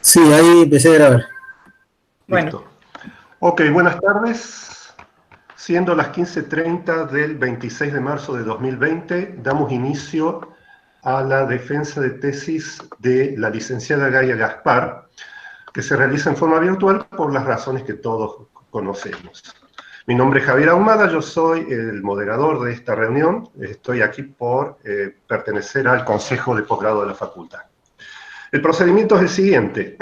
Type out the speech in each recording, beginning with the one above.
Sí, ahí empecé a grabar. Bueno. Listo. Ok, buenas tardes. Siendo las 15:30 del 26 de marzo de 2020, damos inicio a la defensa de tesis de la licenciada Gaia Gaspar, que se realiza en forma virtual por las razones que todos conocemos. Mi nombre es Javier Ahumada, yo soy el moderador de esta reunión. Estoy aquí por pertenecer al Consejo de Posgrado de la Facultad. El procedimiento es el siguiente.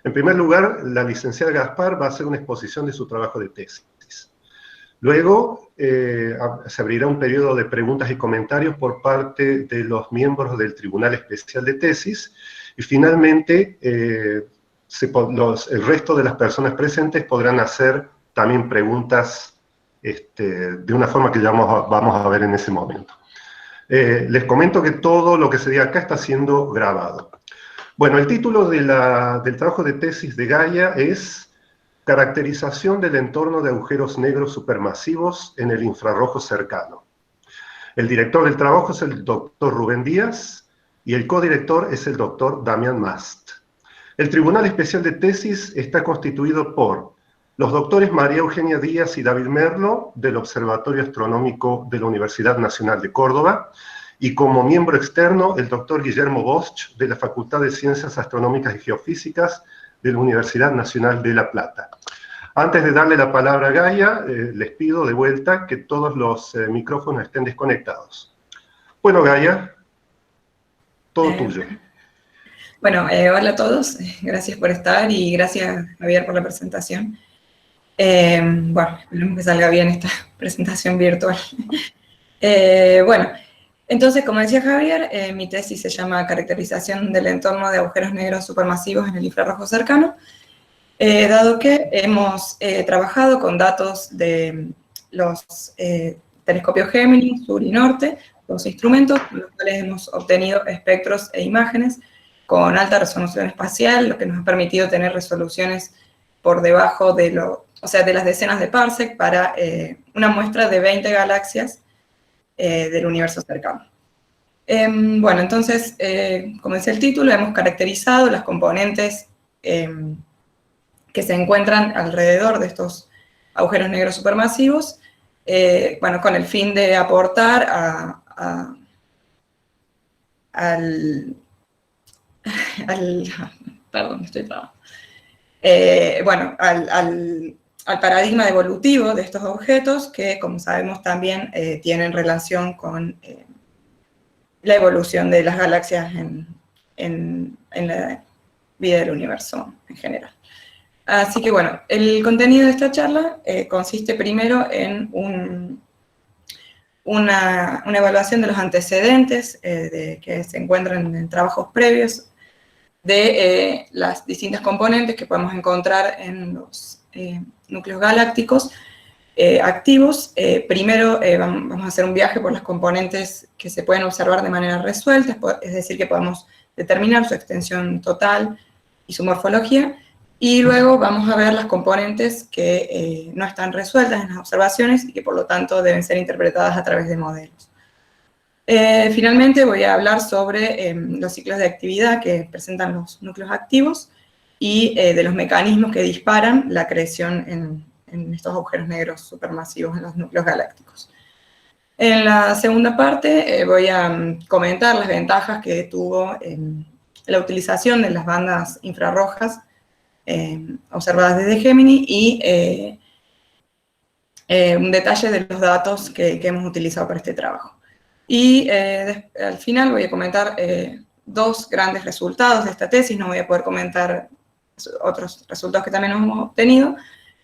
En primer lugar, la licenciada Gaspar va a hacer una exposición de su trabajo de tesis. Luego se abrirá un periodo de preguntas y comentarios por parte de los miembros del Tribunal Especial de Tesis y finalmente el resto de las personas presentes podrán hacer también preguntas de una forma que ya vamos a ver en ese momento. Les comento que todo lo que se diga acá está siendo grabado. Bueno, el título del trabajo de tesis de Gaia es Caracterización del entorno de agujeros negros supermasivos en el infrarrojo cercano. El director del trabajo es el doctor Rubén Díaz y el codirector es el doctor Damián Mast. El Tribunal Especial de Tesis está constituido por los doctores María Eugenia Díaz y David Merlo del Observatorio Astronómico de la Universidad Nacional de Córdoba, y como miembro externo el doctor Guillermo Bosch de la Facultad de Ciencias Astronómicas y Geofísicas de la Universidad Nacional de La Plata. Antes de darle la palabra a Gaia, les pido de vuelta que todos los micrófonos estén desconectados. Bueno, Gaia, todo tuyo. Bueno, hola a todos, gracias por estar y gracias, Javier, por la presentación. Bueno, esperemos que salga bien esta presentación virtual. Bueno, entonces, como decía Javier, mi tesis se llama Caracterización del entorno de agujeros negros supermasivos en el infrarrojo cercano, dado que hemos trabajado con datos de los telescopios Gemini, Sur y Norte, dos instrumentos con los cuales hemos obtenido espectros e imágenes con alta resolución espacial, lo que nos ha permitido tener resoluciones por debajo de de las decenas de parsec para una muestra de 20 galaxias del universo cercano. Bueno, entonces, como dice el título, hemos caracterizado las componentes que se encuentran alrededor de estos agujeros negros supermasivos, bueno, con el fin de aportar perdón, estoy trabado. Bueno, al paradigma evolutivo de estos objetos que, como sabemos, también tienen relación con la evolución de las galaxias en la vida del universo en general. Así que bueno, el contenido de esta charla consiste primero en una evaluación de los antecedentes que se encuentran en trabajos previos de las distintas componentes que podemos encontrar en los núcleos galácticos activos. Primero vamos a hacer un viaje por las componentes que se pueden observar de manera resuelta, es decir, que podemos determinar su extensión total y su morfología, y luego vamos a ver las componentes que no están resueltas en las observaciones y que por lo tanto deben ser interpretadas a través de modelos. Finalmente voy a hablar sobre los ciclos de actividad que presentan los núcleos activos y de los mecanismos que disparan la creación en estos agujeros negros supermasivos en los núcleos galácticos. En la segunda parte voy a comentar las ventajas que tuvo la utilización de las bandas infrarrojas observadas desde Gemini y un detalle de los datos que hemos utilizado para este trabajo. Y al final voy a comentar dos grandes resultados de esta tesis. No voy a poder comentar otros resultados que también hemos obtenido,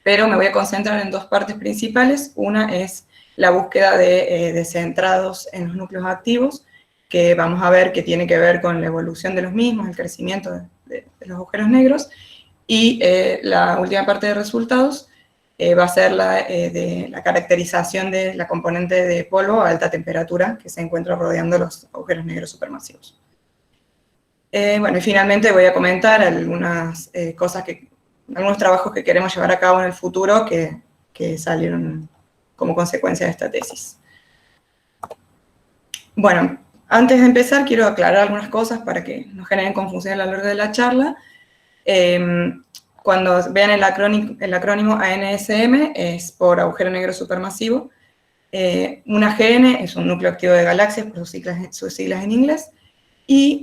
pero me voy a concentrar en dos partes principales. Una es la búsqueda de descentrados en los núcleos activos, que vamos a ver que tiene que ver con la evolución de los mismos, el crecimiento de los agujeros negros. Y la última parte de resultados va a ser de la caracterización de la componente de polvo a alta temperatura que se encuentra rodeando los agujeros negros supermasivos. Bueno, y finalmente voy a comentar algunas algunos trabajos que queremos llevar a cabo en el futuro que salieron como consecuencia de esta tesis. Bueno, antes de empezar quiero aclarar algunas cosas para que no generen confusión a lo largo de la charla. Cuando vean el acrónimo ANSM, es por agujero negro supermasivo. Un AGN es un núcleo activo de galaxias, por sus siglas en inglés. Y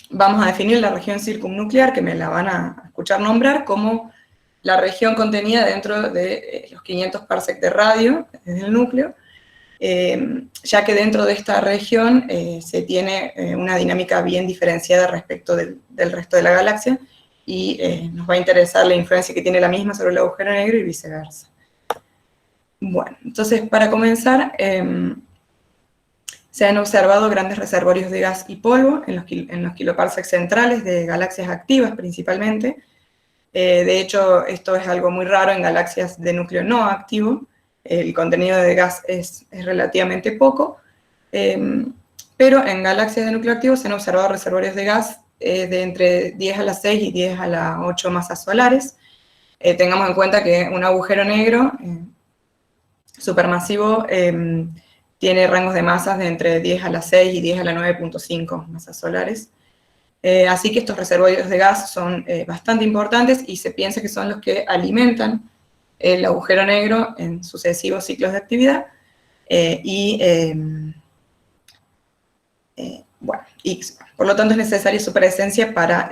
vamos a definir la región circumnuclear, que me la van a escuchar nombrar, como la región contenida dentro de los 500 parsec de radio desde el núcleo, ya que dentro de esta región se tiene una dinámica bien diferenciada respecto del resto de la galaxia, y nos va a interesar la influencia que tiene la misma sobre el agujero negro y viceversa. Bueno, entonces para comenzar, se han observado grandes reservorios de gas y polvo en los kiloparsecs centrales de galaxias activas principalmente. De hecho, esto es algo muy raro en galaxias de núcleo no activo. El contenido de gas es relativamente poco, pero en galaxias de núcleo activo se han observado reservorios de gas de entre 10 a la 6 y 10 a la 8 masas solares. Tengamos en cuenta que un agujero negro supermasivo tiene rangos de masas de entre 10 a la 6 y 10 a la 9.5 masas solares. Así que estos reservorios de gas son bastante importantes y se piensa que son los que alimentan el agujero negro en sucesivos ciclos de actividad. Bueno, y por lo tanto es necesaria su presencia para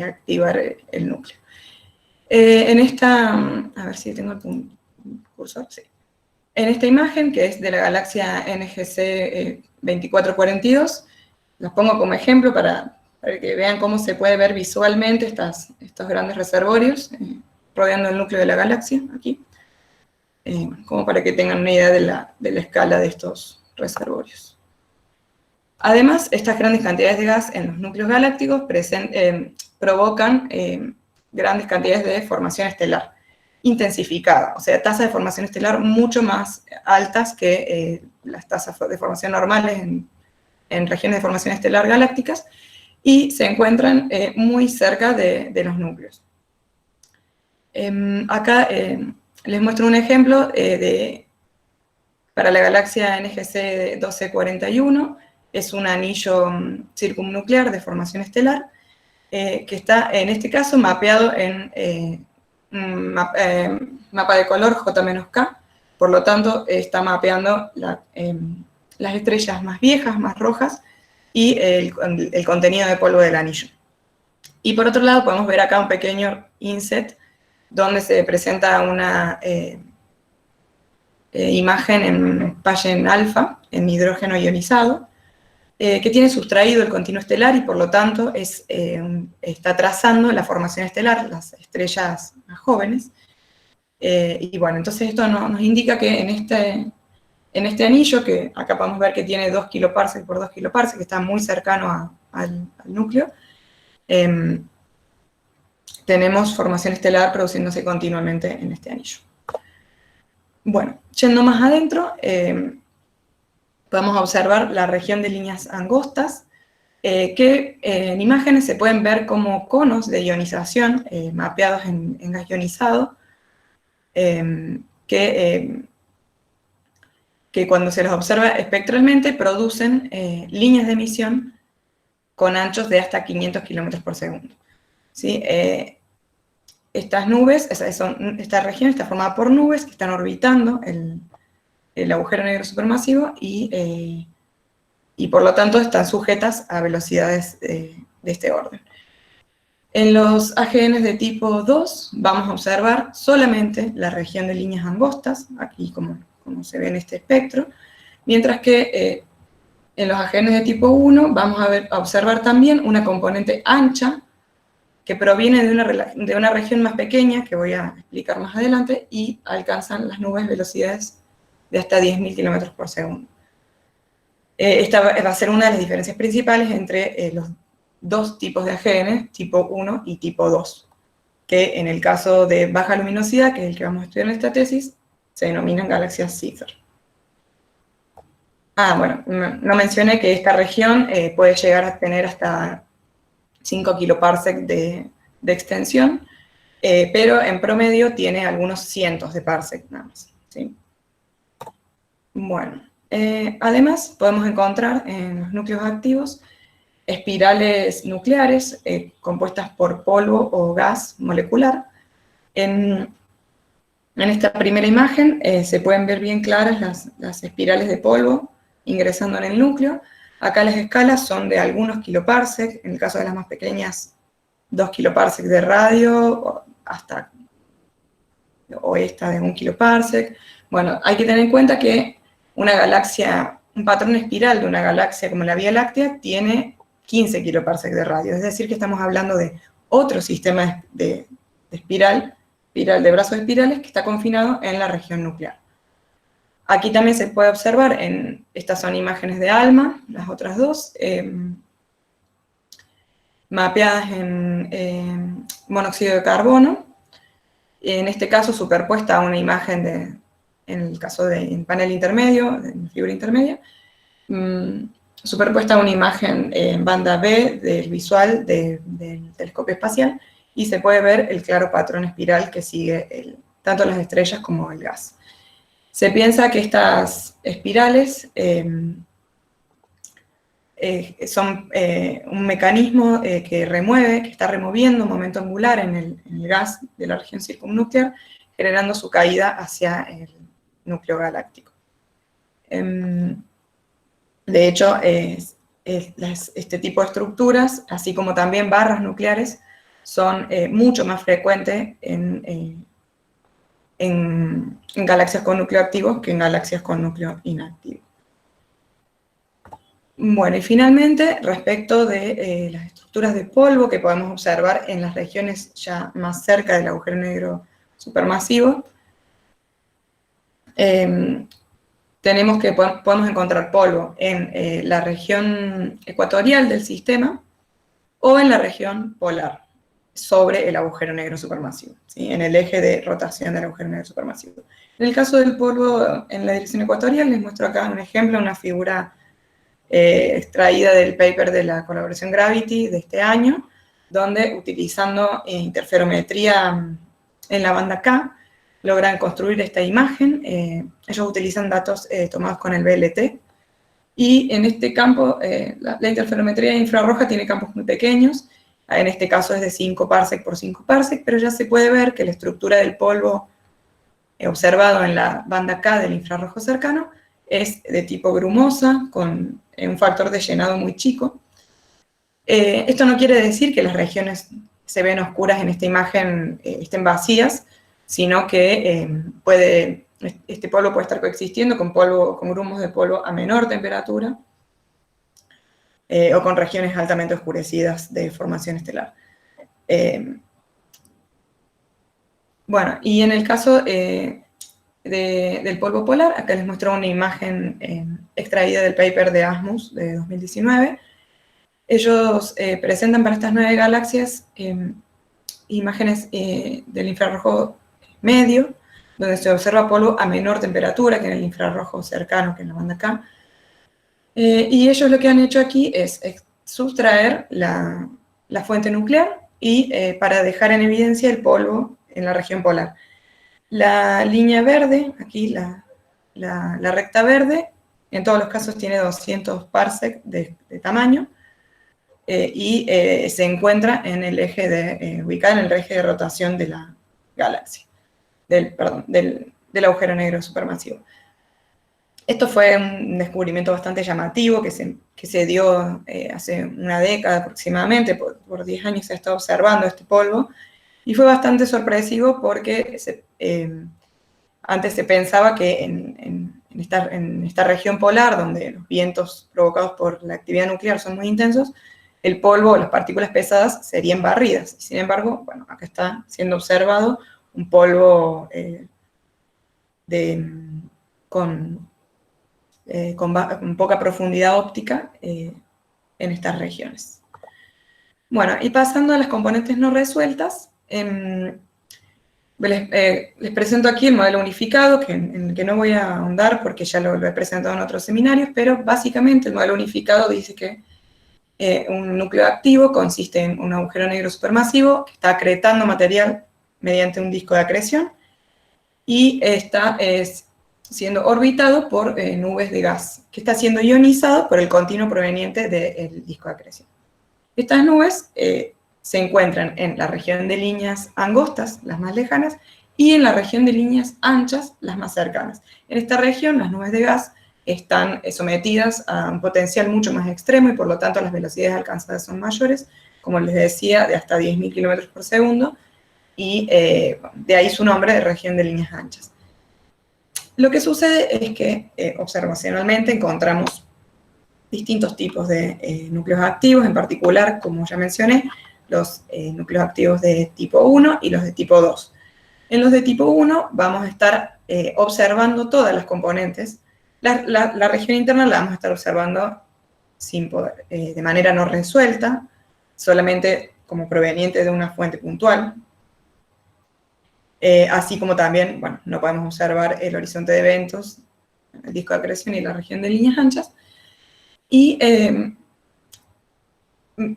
activar el núcleo. En esta, a ver si tengo el cursor, sí. En esta imagen, que es de la galaxia NGC 2442, los pongo como ejemplo para que vean cómo se puede ver visualmente estos grandes reservorios rodeando el núcleo de la galaxia, aquí, como para que tengan una idea de la escala de estos reservorios. Además, estas grandes cantidades de gas en los núcleos galácticos provocan grandes cantidades de formación estelar intensificada, o sea, tasas de formación estelar mucho más altas que las tasas de formación normales en regiones de formación estelar galácticas, y se encuentran muy cerca de los núcleos. Acá les muestro un ejemplo para la galaxia NGC 1241, es un anillo circunnuclear de formación estelar, que está en este caso mapeado en mapa de color J-K, por lo tanto está mapeando las estrellas más viejas, más rojas, y el contenido de polvo del anillo. Y por otro lado podemos ver acá un pequeño inset donde se presenta una imagen en Payen alfa, en hidrógeno ionizado, que tiene sustraído el continuo estelar y por lo tanto está trazando la formación estelar, las estrellas más jóvenes. Y bueno, entonces esto nos indica que en este anillo, que acá podemos ver que tiene 2 kiloparsec por 2 kiloparsec, que está muy cercano al núcleo, tenemos formación estelar produciéndose continuamente en este anillo. Bueno, yendo más adentro, podemos observar la región de líneas angostas, que en imágenes se pueden ver como conos de ionización mapeados en gas ionizado, que cuando se los observa espectralmente producen líneas de emisión con anchos de hasta 500 kilómetros por segundo. ¿Sí? Estas nubes, esta región está formada por nubes que están orbitando el agujero negro supermasivo y por lo tanto están sujetas a velocidades de este orden. En los AGN de tipo 2 vamos a observar solamente la región de líneas angostas, aquí como se ve en este espectro, mientras que en los AGN de tipo 1 vamos a observar también una componente ancha que proviene de una región más pequeña, que voy a explicar más adelante, y alcanzan las nubes velocidades de hasta 10.000 kilómetros por segundo. Esta va a ser una de las diferencias principales entre los dos tipos de AGN, tipo 1 y tipo 2, que en el caso de baja luminosidad, que es el que vamos a estudiar en esta tesis, se denominan galaxias Seyfert. Bueno, no mencioné que esta región puede llegar a tener hasta 5 kiloparsec de extensión, pero en promedio tiene algunos cientos de parsec nada más, ¿sí? Bueno, además podemos encontrar en los núcleos activos espirales nucleares compuestas por polvo o gas molecular. En esta primera imagen se pueden ver bien claras las espirales de polvo ingresando en el núcleo. Acá las escalas son de algunos kiloparsecs, en el caso de las más pequeñas 2 kiloparsecs de radio, o esta de 1 kiloparsec. Bueno, hay que tener en cuenta que una galaxia, un patrón espiral de una galaxia como la Vía Láctea tiene 15 kiloparsecs de radio, es decir que estamos hablando de otro sistema de espiral de brazos espirales que está confinado en la región nuclear. Aquí también se puede observar, estas son imágenes de ALMA, las otras dos, mapeadas en monóxido de carbono, en este caso superpuesta a una imagen en el caso del panel intermedio, de fibra intermedia, superpuesta a una imagen en banda B del visual del telescopio espacial, y se puede ver el claro patrón espiral que sigue tanto las estrellas como el gas. Se piensa que estas espirales son un mecanismo que está removiendo momento angular en el gas de la región circunnuclear, generando su caída hacia el núcleo galáctico. De hecho, este tipo de estructuras, así como también barras nucleares, son mucho más frecuentes en galaxias con núcleo activo que en galaxias con núcleo inactivo. Bueno, y finalmente, respecto de las estructuras de polvo que podemos observar en las regiones ya más cerca del agujero negro supermasivo, podemos encontrar polvo en la región ecuatorial del sistema o en la región polar, sobre el agujero negro supermasivo, ¿sí? En el eje de rotación del agujero negro supermasivo. En el caso del polvo en la dirección ecuatorial, les muestro acá un ejemplo, una figura extraída del paper de la colaboración Gravity de este año, donde utilizando interferometría en la banda K, logran construir esta imagen. Ellos utilizan datos tomados con el VLT, y en este campo, la interferometría infrarroja tiene campos muy pequeños. En este caso es de 5 parsec por 5 parsec, pero ya se puede ver que la estructura del polvo observado en la banda K del infrarrojo cercano es de tipo grumosa, con un factor de llenado muy chico. Esto no quiere decir que las regiones se ven oscuras en esta imagen estén vacías, sino que este polvo puede estar coexistiendo con grumos de polvo a menor temperatura, o con regiones altamente oscurecidas de formación estelar. Bueno, y en el caso del polvo polar, acá les muestro una imagen extraída del paper de Asmus de 2019. Ellos presentan para estas 9 galaxias imágenes del infrarrojo medio, donde se observa polvo a menor temperatura que en el infrarrojo cercano, que en la banda K. Y ellos lo que han hecho aquí es sustraer la fuente nuclear y para dejar en evidencia el polvo en la región polar. La línea verde, aquí la recta verde, en todos los casos tiene 200 parsec de tamaño, y se encuentra en el eje ubicada en el eje de rotación de la galaxia, del agujero negro supermasivo. Esto fue un descubrimiento bastante llamativo que se dio hace una década aproximadamente, por 10 años se ha estado observando este polvo, y fue bastante sorpresivo porque antes se pensaba que en esta región polar, donde los vientos provocados por la actividad nuclear son muy intensos, el polvo o las partículas pesadas serían barridas. Y sin embargo, bueno, acá está siendo observado un polvo con poca profundidad óptica en estas regiones. Bueno, y pasando a las componentes no resueltas, les presento aquí el modelo unificado, en el que no voy a ahondar porque ya lo he presentado en otros seminarios, pero básicamente el modelo unificado dice que un núcleo activo consiste en un agujero negro supermasivo que está acretando material mediante un disco de acreción, y está siendo orbitado por nubes de gas, que está siendo ionizado por el continuo proveniente del disco de acreción. Estas nubes se encuentran en la región de líneas angostas, las más lejanas, y en la región de líneas anchas, las más cercanas. En esta región, las nubes de gas están sometidas a un potencial mucho más extremo y por lo tanto las velocidades alcanzadas son mayores, como les decía, de hasta 10.000 kilómetros por segundo, y de ahí su nombre de región de líneas anchas. Lo que sucede es que observacionalmente encontramos distintos tipos de núcleos activos, en particular, como ya mencioné, los núcleos activos de tipo 1 y los de tipo 2. En los de tipo 1 vamos a estar observando todas las componentes. La región interna la vamos a estar observando sin poder, de manera no resuelta, solamente como proveniente de una fuente puntual. Así como también, bueno, no podemos observar el horizonte de eventos, el disco de acreción y la región de líneas anchas. Y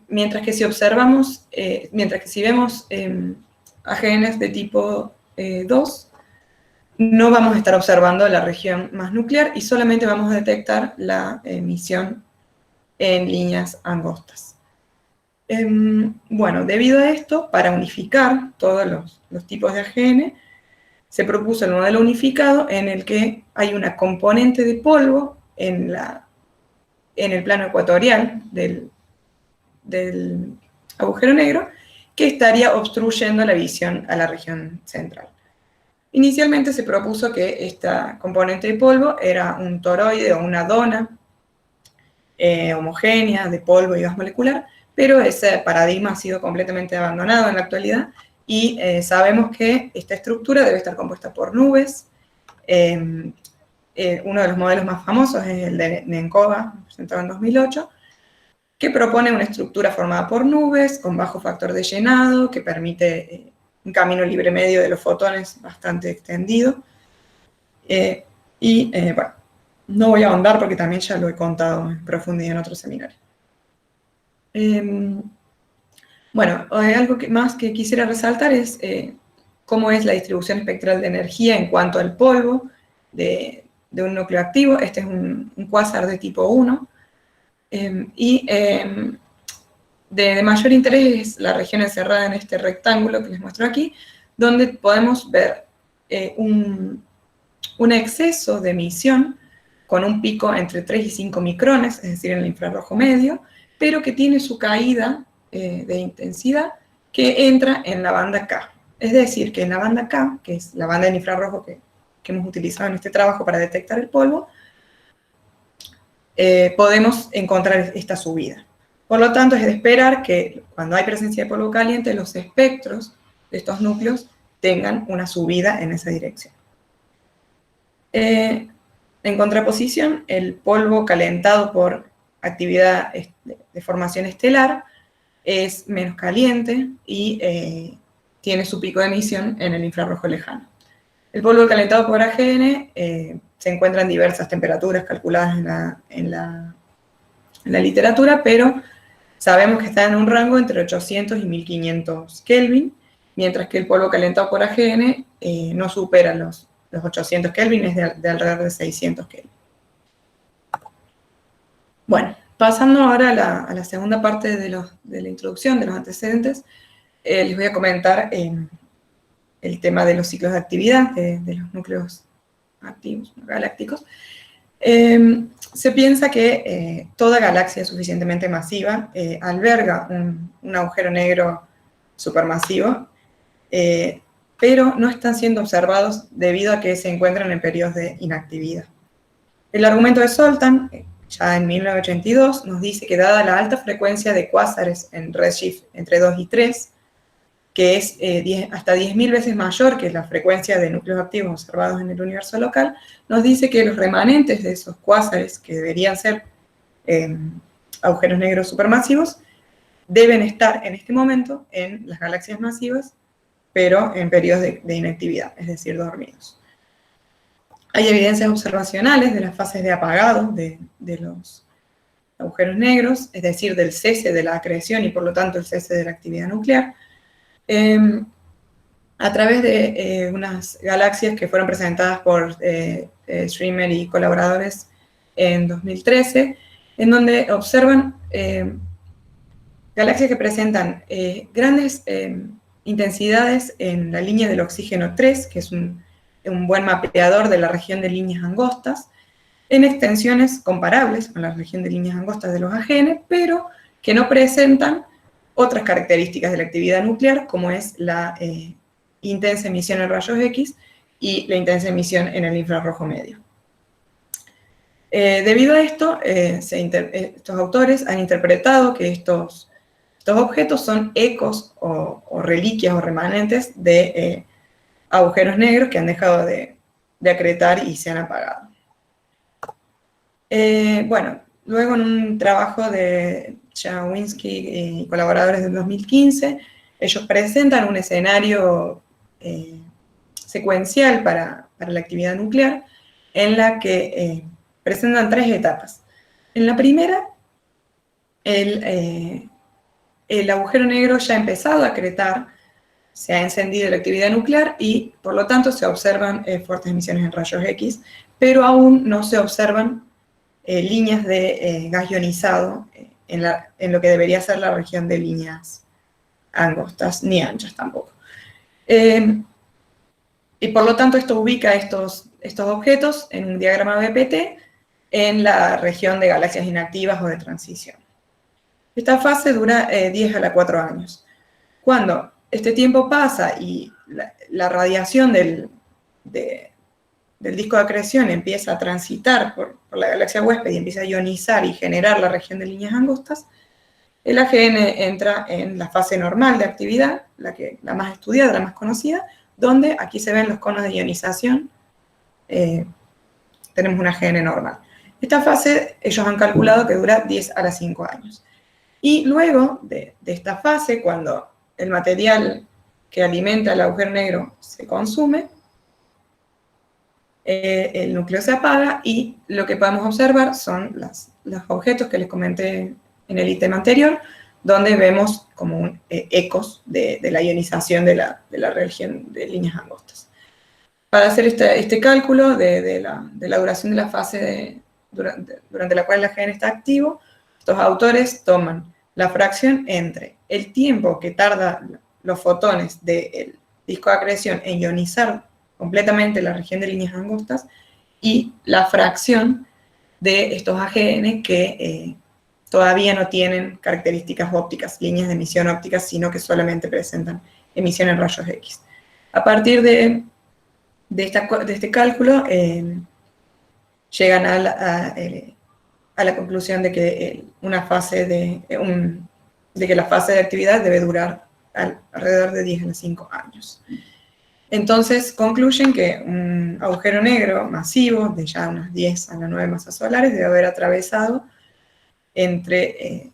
mientras que si observamos, mientras que si vemos AGNs de tipo 2, no vamos a estar observando la región más nuclear y solamente vamos a detectar la emisión en líneas angostas. Bueno, debido a esto, para unificar todos los tipos de AGN, se propuso el modelo unificado en el que hay una componente de polvo en el plano ecuatorial del agujero negro que estaría obstruyendo la visión a la región central. Inicialmente se propuso que esta componente de polvo era un toroide o una dona homogénea de polvo y gas molecular, pero ese paradigma ha sido completamente abandonado en la actualidad y sabemos que esta estructura debe estar compuesta por nubes. Uno de los modelos más famosos es el de Nenkova, presentado en 2008, que propone una estructura formada por nubes, con bajo factor de llenado, que permite un camino libre medio de los fotones bastante extendido. Bueno, no voy a ahondar porque también ya lo he contado en profundidad en otros seminarios. Bueno, algo más que quisiera resaltar es cómo es la distribución espectral de energía en cuanto al polvo de un núcleo activo. Este es un cuásar de tipo 1. De mayor interés es la región encerrada en este rectángulo que les muestro aquí, donde podemos ver un exceso de emisión con un pico entre 3 y 5 micrones, es decir, en el infrarrojo medio, pero que tiene su caída de intensidad que entra en la banda K. Es decir, que en la banda K, que es la banda del infrarrojo que hemos utilizado en este trabajo para detectar el polvo, podemos encontrar esta subida. Por lo tanto, es de esperar que cuando hay presencia de polvo caliente, los espectros de estos núcleos tengan una subida en esa dirección. En contraposición, el polvo calentado por actividad de formación estelar es menos caliente y tiene su pico de emisión en el infrarrojo lejano. El polvo calentado por AGN se encuentra en diversas temperaturas calculadas en la literatura, pero sabemos que está en un rango entre 800 y 1500 Kelvin, mientras que el polvo calentado por AGN no supera los 800 Kelvin, es de alrededor de 600 Kelvin. Bueno, pasando ahora a la segunda parte de la introducción, de los antecedentes, les voy a comentar el tema de los ciclos de actividad de los núcleos activos, galácticos. Se piensa que toda galaxia suficientemente masiva alberga un agujero negro supermasivo, pero no están siendo observados debido a que se encuentran en periodos de inactividad. El argumento de Zoltán, ya en 1982, nos dice que dada la alta frecuencia de cuásares en redshift entre 2 y 3, que es hasta 10.000 veces mayor que la frecuencia de núcleos activos observados en el universo local, nos dice que los remanentes de esos cuásares, que deberían ser agujeros negros supermasivos, deben estar en este momento en las galaxias masivas, pero en periodos de inactividad, es decir, dormidos. Hay evidencias observacionales de las fases de apagado de los agujeros negros, es decir, del cese de la acreción y por lo tanto el cese de la actividad nuclear, a través de unas galaxias que fueron presentadas por Streamer y colaboradores en 2013, en donde observan Galaxias que presentan grandes intensidades en la línea del oxígeno 3, que es un buen mapeador de la región de líneas angostas, en extensiones comparables con la región de líneas angostas de los AGN, pero que no presentan otras características de la actividad nuclear, como es la intensa emisión en rayos X y la intensa emisión en el infrarrojo medio. Debido a esto, estos autores han interpretado que estos objetos son ecos o reliquias o remanentes de agujeros negros que han dejado de acretar y se han apagado. Bueno, luego en un trabajo de Chawinski y colaboradores del 2015, ellos presentan un escenario secuencial para la actividad nuclear, en la que presentan 3 etapas. En la primera, el agujero negro ya ha empezado a acretar, se ha encendido la actividad nuclear y, por lo tanto, se observan fuertes emisiones en rayos X, pero aún no se observan líneas de gas ionizado en lo que debería ser la región de líneas angostas, ni anchas tampoco. Y por lo tanto esto ubica estos objetos en un diagrama BPT en la región de galaxias inactivas o de transición. Esta fase dura 10 a la 4 años. Cuando este tiempo pasa y la radiación del disco de acreción empieza a transitar por la galaxia huésped y empieza a ionizar y generar la región de líneas angostas, el AGN entra en la fase normal de actividad, la más estudiada, la más conocida, donde aquí se ven los conos de ionización, tenemos un AGN normal. Esta fase ellos han calculado que dura 10 a la 5 años. Y luego de esta fase, cuando el material que alimenta el agujero negro se consume, el núcleo se apaga y lo que podemos observar son los objetos que les comenté en el ítem anterior, donde vemos como ecos de la ionización de la región de líneas angostas. Para hacer este cálculo de la duración de la fase durante la cual el AGN está activo, estos autores toman la fracción entre el tiempo que tarda los fotones del disco de acreción en ionizar completamente la región de líneas angostas y la fracción de estos AGN que todavía no tienen características ópticas, líneas de emisión ópticas, sino que solamente presentan emisión en rayos X. A partir de este cálculo, llegan a la conclusión de que la fase de actividad debe durar alrededor de 10 a 5 años. Entonces concluyen que un agujero negro masivo de ya unas 10 a las 9 masas solares debe haber atravesado entre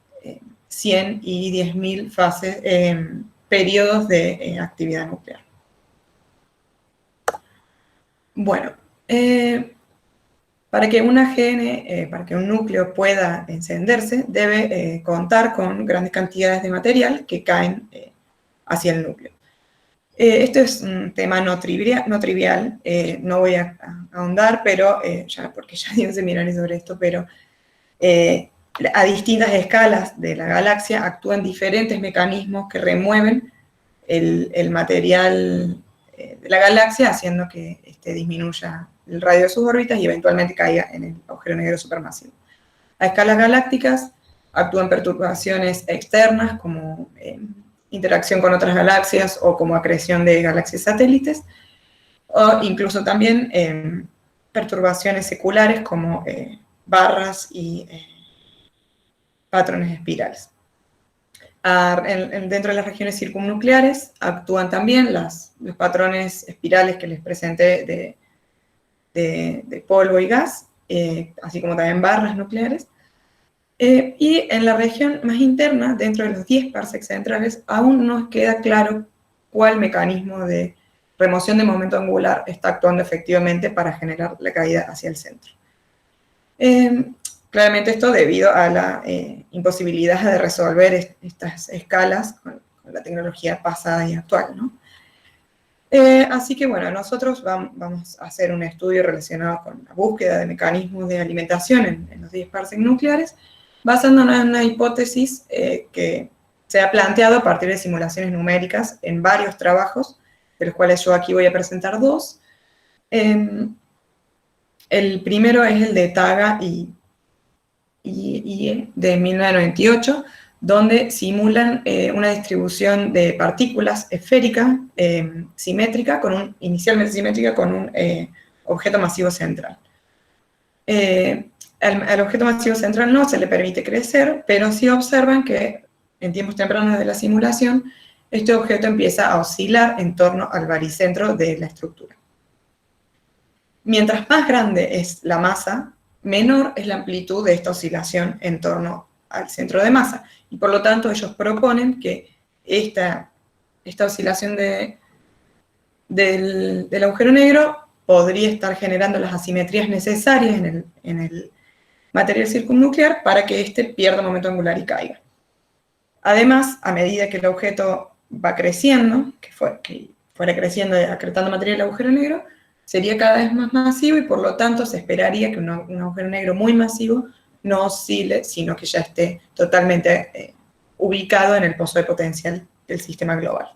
100 y 10.000 fases, periodos de actividad nuclear. Bueno, para que un AGN, para que un núcleo pueda encenderse, debe contar con grandes cantidades de material que caen hacia el núcleo. Esto es un tema no trivial, no voy a ahondar, pero porque ya di un seminario sobre esto, pero a distintas escalas de la galaxia actúan diferentes mecanismos que remueven el material de la galaxia, haciendo que disminuya el radio de sus órbitas y eventualmente caiga en el agujero negro supermasivo. A escalas galácticas actúan perturbaciones externas como interacción con otras galaxias o como acreción de galaxias satélites, o incluso también perturbaciones seculares como barras y patrones espirales. Dentro de las regiones circunnucleares actúan también los patrones espirales que les presenté de polvo y gas, así como también barras nucleares. Y en la región más interna, dentro de los 10 parsecs centrales, aún no queda claro cuál mecanismo de remoción de momento angular está actuando efectivamente para generar la caída hacia el centro. Claramente esto debido a la imposibilidad de resolver estas escalas con la tecnología pasada y actual, ¿no? Así que bueno, nosotros vamos a hacer un estudio relacionado con la búsqueda de mecanismos de alimentación en los 10 parsecs nucleares, basándonos en una hipótesis que se ha planteado a partir de simulaciones numéricas en varios trabajos, de los cuales yo aquí voy a presentar dos. El primero es el de Taga y de 1998, donde simulan una distribución de partículas esférica, simétrica, inicialmente simétrica, con un objeto masivo central. Al objeto masivo central no se le permite crecer, pero sí observan que en tiempos tempranos de la simulación, este objeto empieza a oscilar en torno al baricentro de la estructura. Mientras más grande es la masa, menor es la amplitud de esta oscilación en torno al centro de masa. Y por lo tanto, ellos proponen que esta oscilación del agujero negro podría estar generando las asimetrías necesarias en el material circunnuclear para que éste pierda momento angular y caiga. Además, a medida que el objeto va creciendo, que fuera creciendo y acretando material del agujero negro, sería cada vez más masivo y por lo tanto se esperaría que un agujero negro muy masivo no oscile, sino que ya esté totalmente ubicado en el pozo de potencial del sistema global.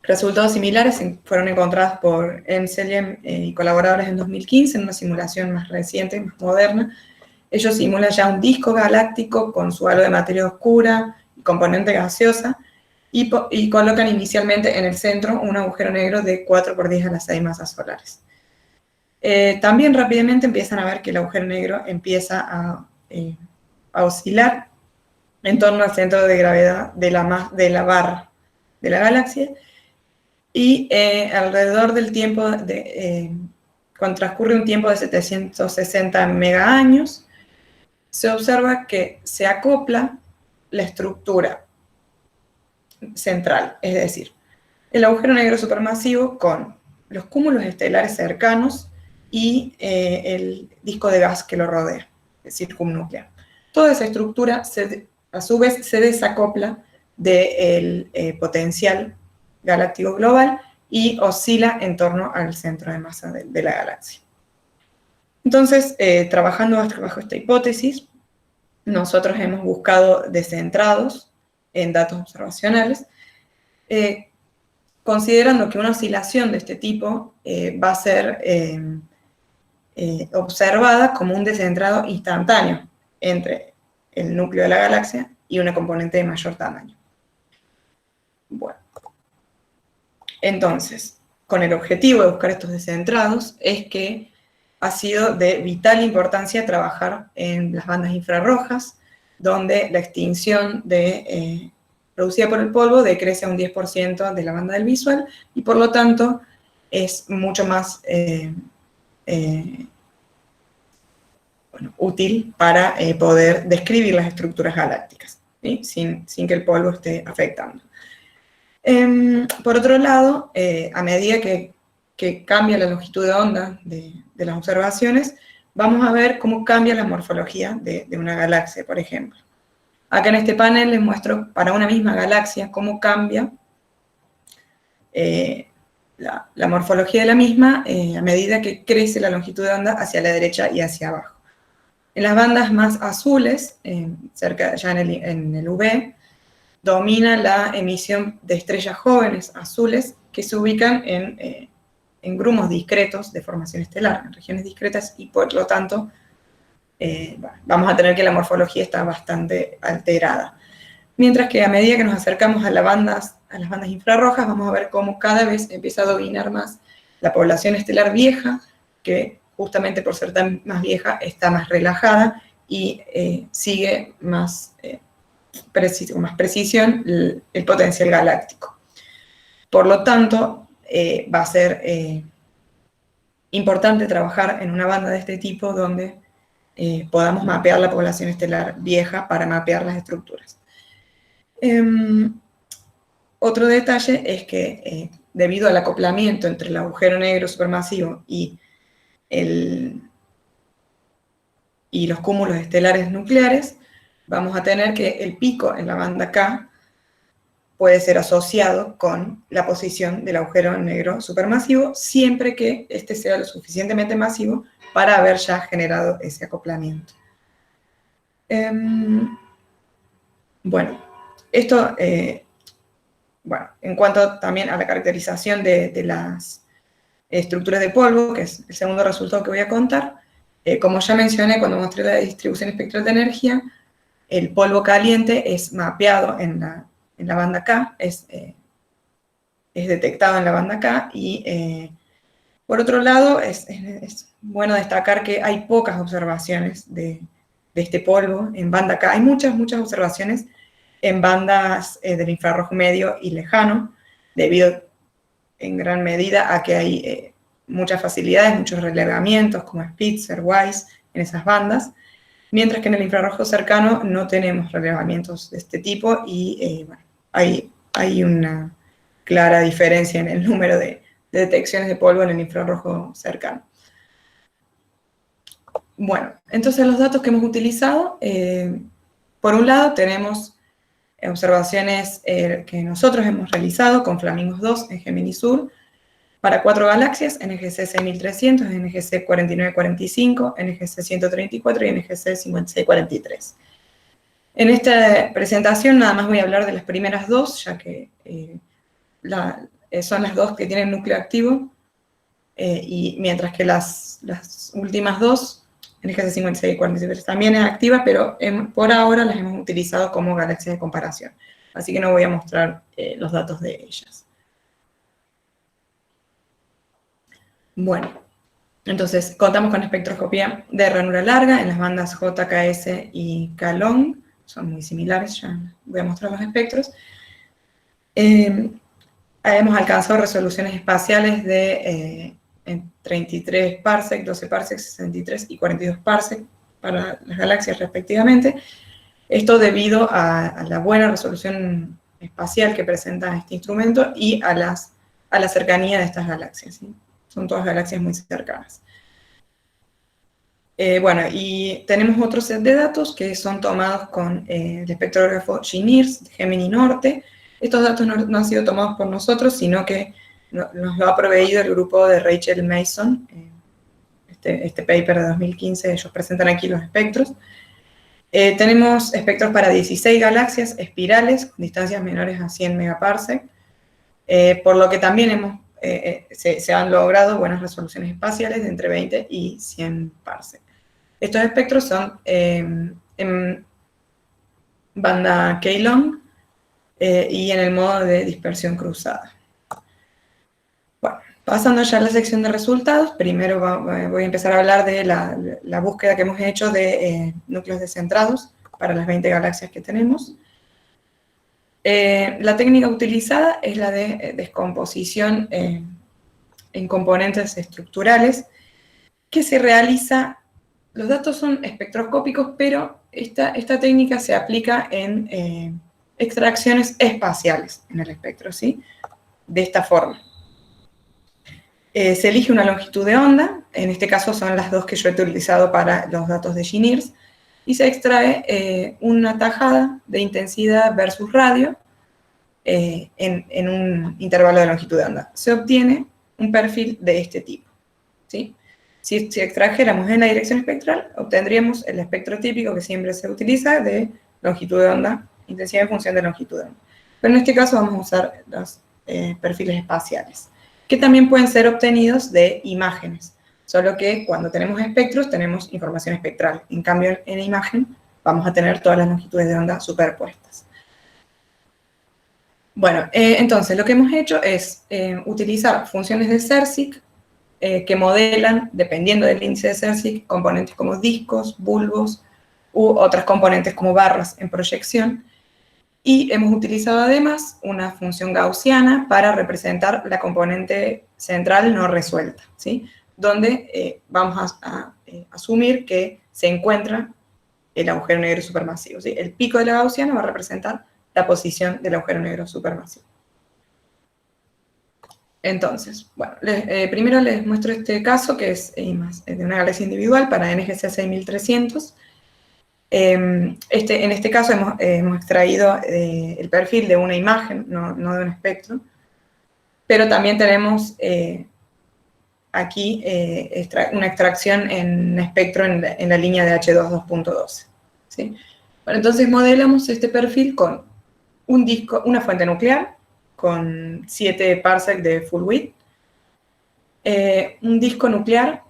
Resultados similares fueron encontrados por Emselem y colaboradores en 2015 en una simulación más reciente, más moderna. Ellos simulan ya un disco galáctico con su halo de materia oscura y componente gaseosa y colocan inicialmente en el centro un agujero negro de 4 por 10 a la 6 masas solares. También rápidamente empiezan a ver que el agujero negro empieza a oscilar en torno al centro de gravedad de la barra de la galaxia y alrededor del tiempo, cuando transcurre un tiempo de 760 megaaños, se observa que se acopla la estructura central, es decir, el agujero negro supermasivo con los cúmulos estelares cercanos y el disco de gas que lo rodea, el circunnuclear. Toda esa estructura, a su vez, se desacopla del potencial galáctico global y oscila en torno al centro de masa de la galaxia. Entonces, trabajando bajo esta hipótesis, nosotros hemos buscado descentrados en datos observacionales, considerando que una oscilación de este tipo va a ser observada como un descentrado instantáneo entre el núcleo de la galaxia y una componente de mayor tamaño. Bueno, entonces, con el objetivo de buscar estos descentrados es que ha sido de vital importancia trabajar en las bandas infrarrojas, donde la extinción producida por el polvo decrece a un 10% de la banda del visual y por lo tanto es mucho más útil para poder describir las estructuras galácticas, ¿sí? sin que el polvo esté afectando. Por otro lado, a medida que cambia la longitud de onda de las observaciones, vamos a ver cómo cambia la morfología de una galaxia, por ejemplo. Acá en este panel les muestro para una misma galaxia cómo cambia la morfología de la misma a medida que crece la longitud de onda hacia la derecha y hacia abajo. En las bandas más azules, cerca ya en el UV, domina la emisión de estrellas jóvenes azules que se ubican en grumos discretos de formación estelar, en regiones discretas, y por lo tanto vamos a tener que la morfología está bastante alterada. Mientras que a medida que nos acercamos a las bandas infrarrojas, vamos a ver cómo cada vez empieza a dominar más la población estelar vieja, que justamente por ser tan más vieja está más relajada y sigue más, con más precisión el potencial galáctico. Por lo tanto, va a ser importante trabajar en una banda de este tipo donde podamos mapear la población estelar vieja para mapear las estructuras. Otro detalle es que debido al acoplamiento entre el agujero negro supermasivo y los cúmulos estelares nucleares, vamos a tener que el pico en la banda K puede ser asociado con la posición del agujero negro supermasivo, siempre que este sea lo suficientemente masivo para haber ya generado ese acoplamiento. Bueno, Esto, bueno, en cuanto también a la caracterización de las estructuras de polvo, que es el segundo resultado que voy a contar, como ya mencioné cuando mostré la distribución espectral de energía, el polvo caliente es mapeado en la banda K, es detectado en la banda K, y por otro lado, es bueno destacar que hay pocas observaciones de este polvo en banda K. Hay muchas observaciones en bandas del infrarrojo medio y lejano, debido en gran medida a que hay muchas facilidades, muchos relevamientos como Spitzer, Wise, en esas bandas, mientras que en el infrarrojo cercano no tenemos relevamientos de este tipo y bueno, hay una clara diferencia en el número de detecciones de polvo en el infrarrojo cercano. Bueno, entonces los datos que hemos utilizado, por un lado tenemos observaciones que nosotros hemos realizado con Flamingos 2 en Géminis Sur para 4 galaxias, NGC 6300, NGC 4945, NGC 134 y NGC 5643. En esta presentación nada más voy a hablar de las primeras dos, ya que son las dos que tienen núcleo activo, y mientras que las últimas dos, NGC 56 y 43, también es activa, pero por ahora las hemos utilizado como galaxias de comparación. Así que no voy a mostrar los datos de ellas. Bueno, entonces contamos con espectroscopía de ranura larga en las bandas JKS y K-long, son muy similares, ya voy a mostrar los espectros. Hemos alcanzado resoluciones espaciales de 33 parsec, 12 parsec, 63 y 42 parsec para las galaxias respectivamente. Esto debido a la buena resolución espacial que presenta este instrumento y a la cercanía de estas galaxias, ¿sí? Son todas galaxias muy cercanas. Bueno, y tenemos otro set de datos que son tomados con el espectrógrafo GNIRS de Gemini Norte. Estos datos no han sido tomados por nosotros, sino que nos lo ha proveído el grupo de Rachel Mason, este paper de 2015, ellos presentan aquí los espectros. Tenemos espectros para 16 galaxias espirales con distancias menores a 100 megaparsec, por lo que también se han logrado buenas resoluciones espaciales de entre 20 y 100 parsec. Estos espectros son en banda K-long y en el modo de dispersión cruzada. Bueno, pasando ya a la sección de resultados, primero voy a empezar a hablar de la búsqueda que hemos hecho de núcleos descentrados para las 20 galaxias que tenemos. La técnica utilizada es la de descomposición en componentes estructurales, que se realiza. Los datos son espectroscópicos, pero esta técnica se aplica en extracciones espaciales en el espectro, ¿sí? De esta forma. Se elige una longitud de onda, en este caso son las dos que yo he utilizado para los datos de GNIRS, y se extrae una tajada de intensidad versus radio en un intervalo de longitud de onda. Se obtiene un perfil de este tipo, ¿sí? Si extrajéramos en la dirección espectral, obtendríamos el espectro típico que siempre se utiliza de longitud de onda, intensidad en función de longitud de onda. Pero en este caso vamos a usar los perfiles espaciales, que también pueden ser obtenidos de imágenes, solo que cuando tenemos espectros tenemos información espectral. En cambio, en imagen vamos a tener todas las longitudes de onda superpuestas. Bueno, entonces lo que hemos hecho es utilizar funciones de CERSIC que modelan, dependiendo del índice de CERSIC, componentes como discos, bulbos u otras componentes como barras en proyección. Y hemos utilizado además una función gaussiana para representar la componente central no resuelta, ¿sí? Donde vamos a asumir que se encuentra el agujero negro supermasivo, ¿sí? El pico de la gaussiana va a representar la posición del agujero negro supermasivo. Entonces, bueno, primero les muestro este caso que es de una galaxia individual para NGC 6300. En este caso hemos extraído el perfil de una imagen, no de un espectro, pero también tenemos aquí una extracción en espectro en la línea de H2 2.12, ¿sí? Bueno, entonces modelamos este perfil con una fuente nuclear con 7 parsec de full width, un disco nuclear,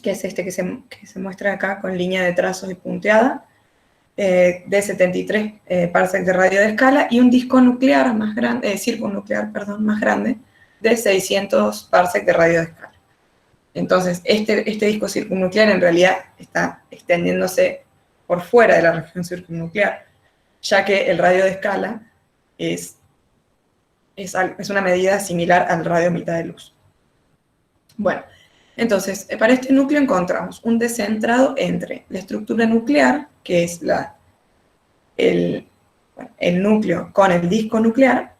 que es este que se muestra acá con línea de trazos y punteada, de 73 parsec de radio de escala, y un disco nuclear más grande, circunnuclear, perdón, más grande, de 600 parsec de radio de escala. Entonces, este disco circunnuclear en realidad está extendiéndose por fuera de la región circunnuclear, ya que el radio de escala es una medida similar al radio mitad de luz. Bueno, entonces, para este núcleo encontramos un descentrado entre la estructura nuclear, que es el núcleo con el disco nuclear,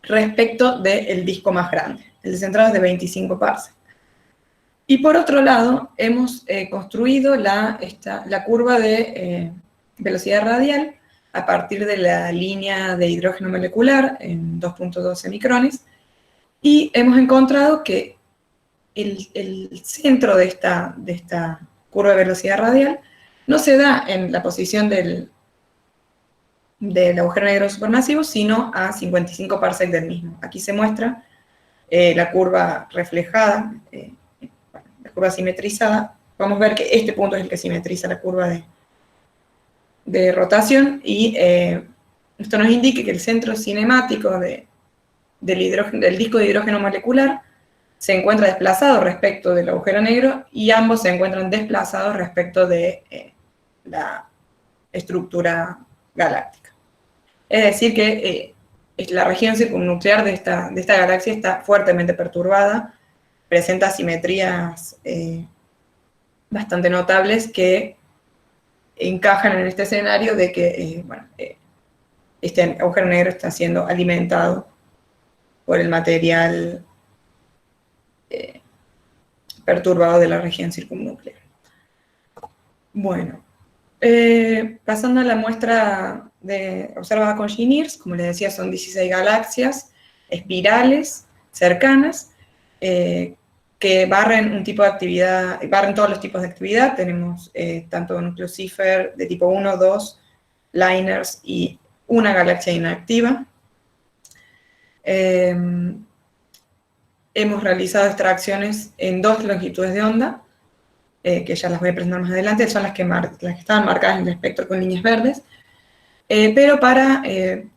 respecto del disco más grande. El descentrado es de 25 parsec. Y por otro lado, hemos construido la curva de velocidad radial a partir de la línea de hidrógeno molecular en 2.12 micrones, y hemos encontrado que el centro de esta curva de velocidad radial no se da en la posición del agujero negro supermasivo, sino a 55 parsec del mismo. Aquí se muestra la curva reflejada, la curva simetrizada. Vamos a ver que este punto es el que simetriza la curva de rotación, y esto nos indica que el centro cinemático del disco de hidrógeno molecular se encuentra desplazado respecto del agujero negro, y ambos se encuentran desplazados respecto de la estructura galáctica. Es decir, que la región circunnuclear de esta galaxia está fuertemente perturbada, presenta simetrías bastante notables que encajan en este escenario de que este agujero negro está siendo alimentado por el material perturbado de la región circunnuclear. Bueno, pasando a la muestra observada con GNIRS, como les decía, son 16 galaxias espirales cercanas que barren un tipo de actividad, barren todos los tipos de actividad. Tenemos tanto núcleos Cipher de tipo 1, 2, liners y una galaxia inactiva. Hemos realizado extracciones en 2 longitudes de onda, que ya las voy a presentar más adelante, son las que estaban marcadas en el espectro con líneas verdes, pero para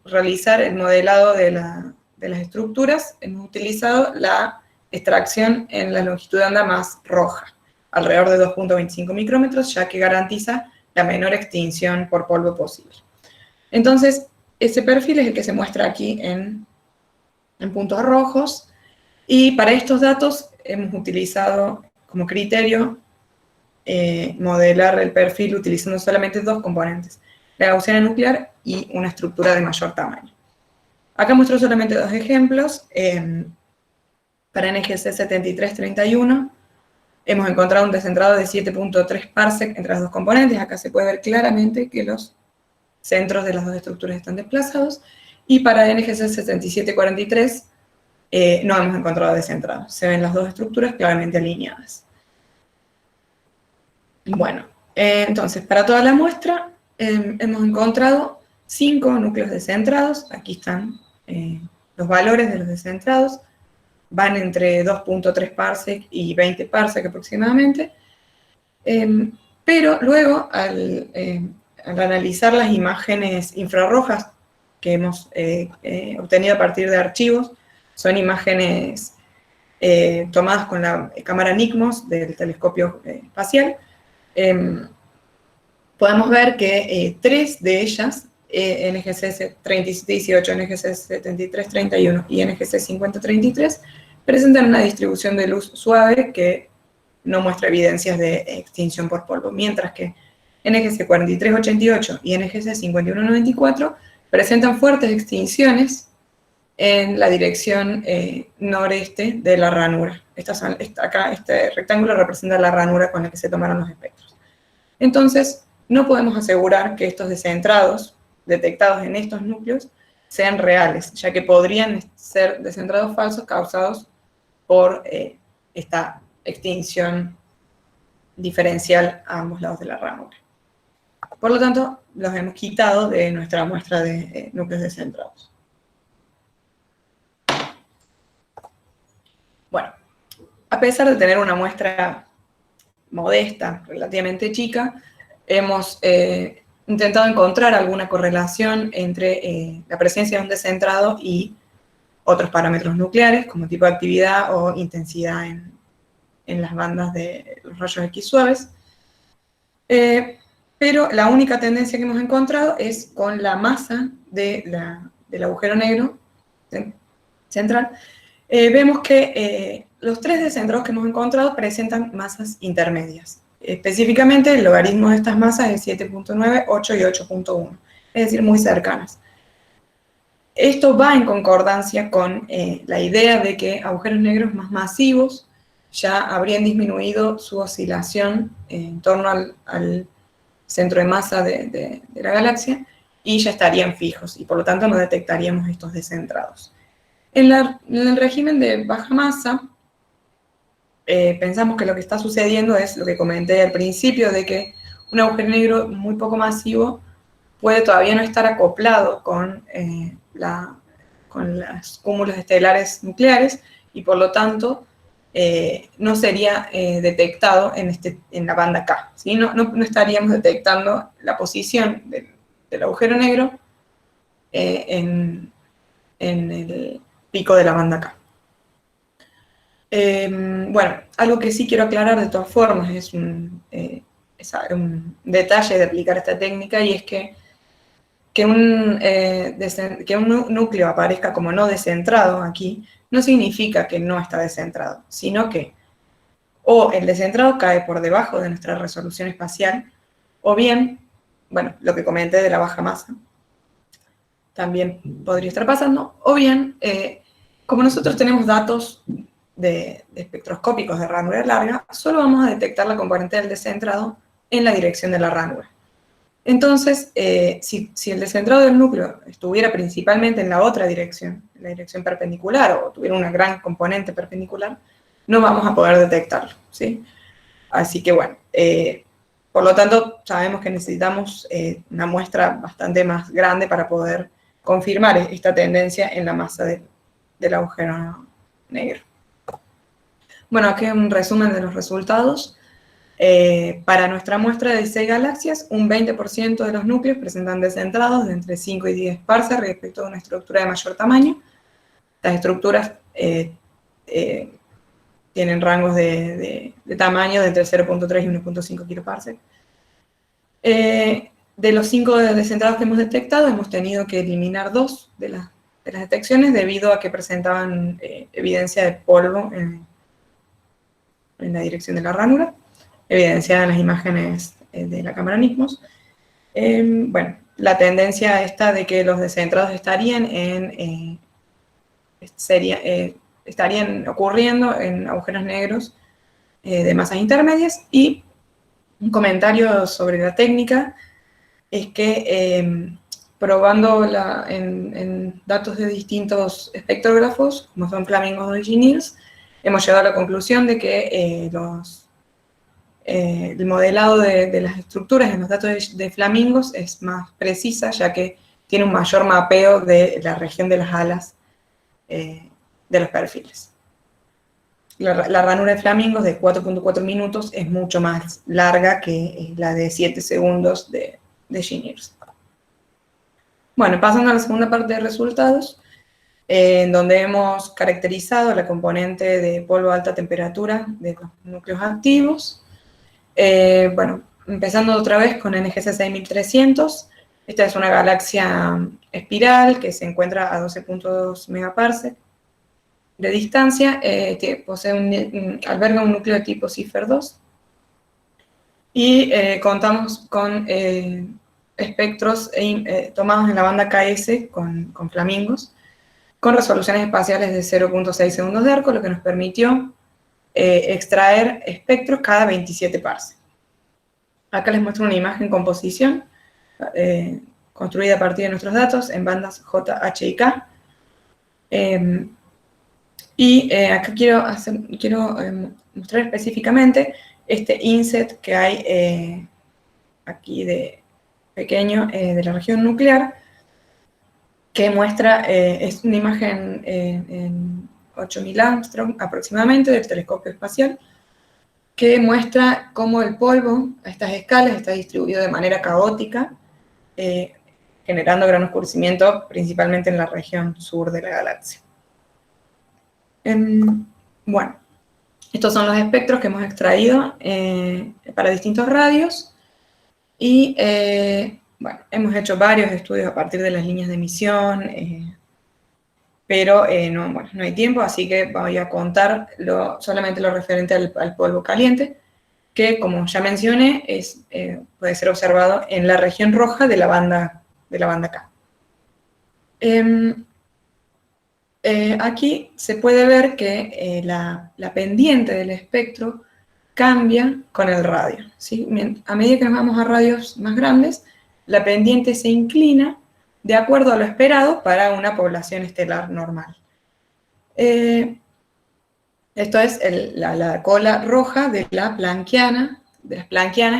realizar el modelado de las estructuras hemos utilizado la extracción en la longitud de onda más roja, alrededor de 2.25 micrómetros, ya que garantiza la menor extinción por polvo posible. Entonces, ese perfil es el que se muestra aquí en puntos rojos, y para estos datos hemos utilizado como criterio modelar el perfil utilizando solamente 2 componentes, la gaussiana nuclear y una estructura de mayor tamaño. Acá muestro solamente 2 ejemplos. Para NGC 7331 hemos encontrado un descentrado de 7.3 parsec entre las 2 componentes. Acá se puede ver claramente que los centros de las 2 estructuras están desplazados, y para NGC 7743 no hemos encontrado descentrados. Se ven las 2 estructuras claramente alineadas. Bueno, entonces, para toda la muestra hemos encontrado 5 núcleos descentrados. Aquí están los valores de los descentrados. Van entre 2.3 parsec y 20 parsec aproximadamente. Pero luego, al analizar las imágenes infrarrojas que hemos obtenido a partir de archivos, son imágenes tomadas con la cámara NICMOS del telescopio espacial, podemos ver que 3 de ellas, NGC 3718, NGC 7331 y NGC 5033, presentan una distribución de luz suave que no muestra evidencias de extinción por polvo, mientras que NGC 4388 y NGC 5194 presentan fuertes extinciones en la dirección noreste de la ranura. Acá este rectángulo representa la ranura con la que se tomaron los espectros. Entonces, no podemos asegurar que estos descentrados detectados en estos núcleos sean reales, ya que podrían ser descentrados falsos causados por esta extinción diferencial a ambos lados de la ranura. Por lo tanto, los hemos quitado de nuestra muestra de núcleos descentrados. Bueno, a pesar de tener una muestra modesta, relativamente chica, hemos intentado encontrar alguna correlación entre la presencia de un descentrado y otros parámetros nucleares, como tipo de actividad o intensidad en las bandas de los rayos X suaves. Pero la única tendencia que hemos encontrado es con la masa del agujero negro central. Vemos que los 3 descentrados que hemos encontrado presentan masas intermedias. Específicamente, el logaritmo de estas masas es 7.9, 8 y 8.1, es decir, muy cercanas. Esto va en concordancia con la idea de que agujeros negros más masivos ya habrían disminuido su oscilación en torno al centro de masa de la galaxia y ya estarían fijos, y por lo tanto no detectaríamos estos descentrados. En el régimen de baja masa, pensamos que lo que está sucediendo es lo que comenté al principio, de que un agujero negro muy poco masivo puede todavía no estar acoplado con los cúmulos estelares nucleares, y por lo tanto no sería detectado en la banda K, ¿sí? No estaríamos detectando la posición del agujero negro en el pico de la banda K. Bueno, algo que sí quiero aclarar de todas formas, es un detalle de aplicar esta técnica, y es que un núcleo aparezca como no descentrado aquí, no significa que no está descentrado, sino que o el descentrado cae por debajo de nuestra resolución espacial, o bien, bueno, lo que comenté de la baja masa, también podría estar pasando, o bien, como nosotros tenemos datos de espectroscópicos de ranura larga, solo vamos a detectar la componente del descentrado en la dirección de la ranura. Entonces, si el descentrado del núcleo estuviera principalmente en la otra dirección, en la dirección perpendicular, o tuviera una gran componente perpendicular, no vamos a poder detectarlo, ¿sí? Así que bueno, por lo tanto, sabemos que necesitamos una muestra bastante más grande para poder confirmar esta tendencia en la masa del agujero negro. Bueno, aquí un resumen de los resultados. Para nuestra muestra de 6 galaxias, un 20% de los núcleos presentan descentrados de entre 5 y 10 parsecs respecto a una estructura de mayor tamaño. Las estructuras tienen rangos de tamaño de entre 0.3 y 1.5 kiloparsec. De los 5 descentrados que hemos detectado, hemos tenido que eliminar 2 de las detecciones debido a que presentaban evidencia de polvo en la dirección de la ranura, evidenciada en las imágenes de la cámara NICMOS. Bueno, la tendencia esta de que los descentrados estarían ocurriendo en agujeros negros de masas intermedias. Y un comentario sobre la técnica es que probando en datos de distintos espectrógrafos, como son Flamingos o Engineers, hemos llegado a la conclusión de que el modelado de las estructuras en los datos de Flamingos es más precisa, ya que tiene un mayor mapeo de la región de las alas de los perfiles. La ranura de Flamingos de 4.4 minutos es mucho más larga que la de 7 segundos de Engineers. Bueno, pasando a la segunda parte de resultados, en donde hemos caracterizado la componente de polvo a alta temperatura de los núcleos activos. Bueno, empezando otra vez con NGC 6300, esta es una galaxia espiral que se encuentra a 12.2 megaparsec de distancia, alberga un núcleo de tipo Cipher-2, y contamos con espectros tomados en la banda KS con Flamingos, con resoluciones espaciales de 0.6 segundos de arco, lo que nos permitió extraer espectros cada 27 parsecs. Acá les muestro una imagen composición construida a partir de nuestros datos en bandas J, H y K. Acá quiero mostrar específicamente este inset que hay aquí pequeño de la región nuclear, que muestra, es una imagen en 8000 Armstrong aproximadamente del telescopio espacial, que muestra cómo el polvo a estas escalas está distribuido de manera caótica, generando gran oscurecimiento principalmente en la región sur de la galaxia. Bueno, estos son los espectros que hemos extraído para distintos radios y bueno, hemos hecho varios estudios a partir de las líneas de emisión, pero no hay tiempo, así que voy a contar solamente lo referente al polvo caliente, que como ya mencioné, puede ser observado en la región roja de la banda K. Aquí se puede ver que la pendiente del espectro cambia con el radio, ¿sí? A medida que nos vamos a radios más grandes, la pendiente se inclina de acuerdo a lo esperado para una población estelar normal. Esto es la cola roja de las planckianas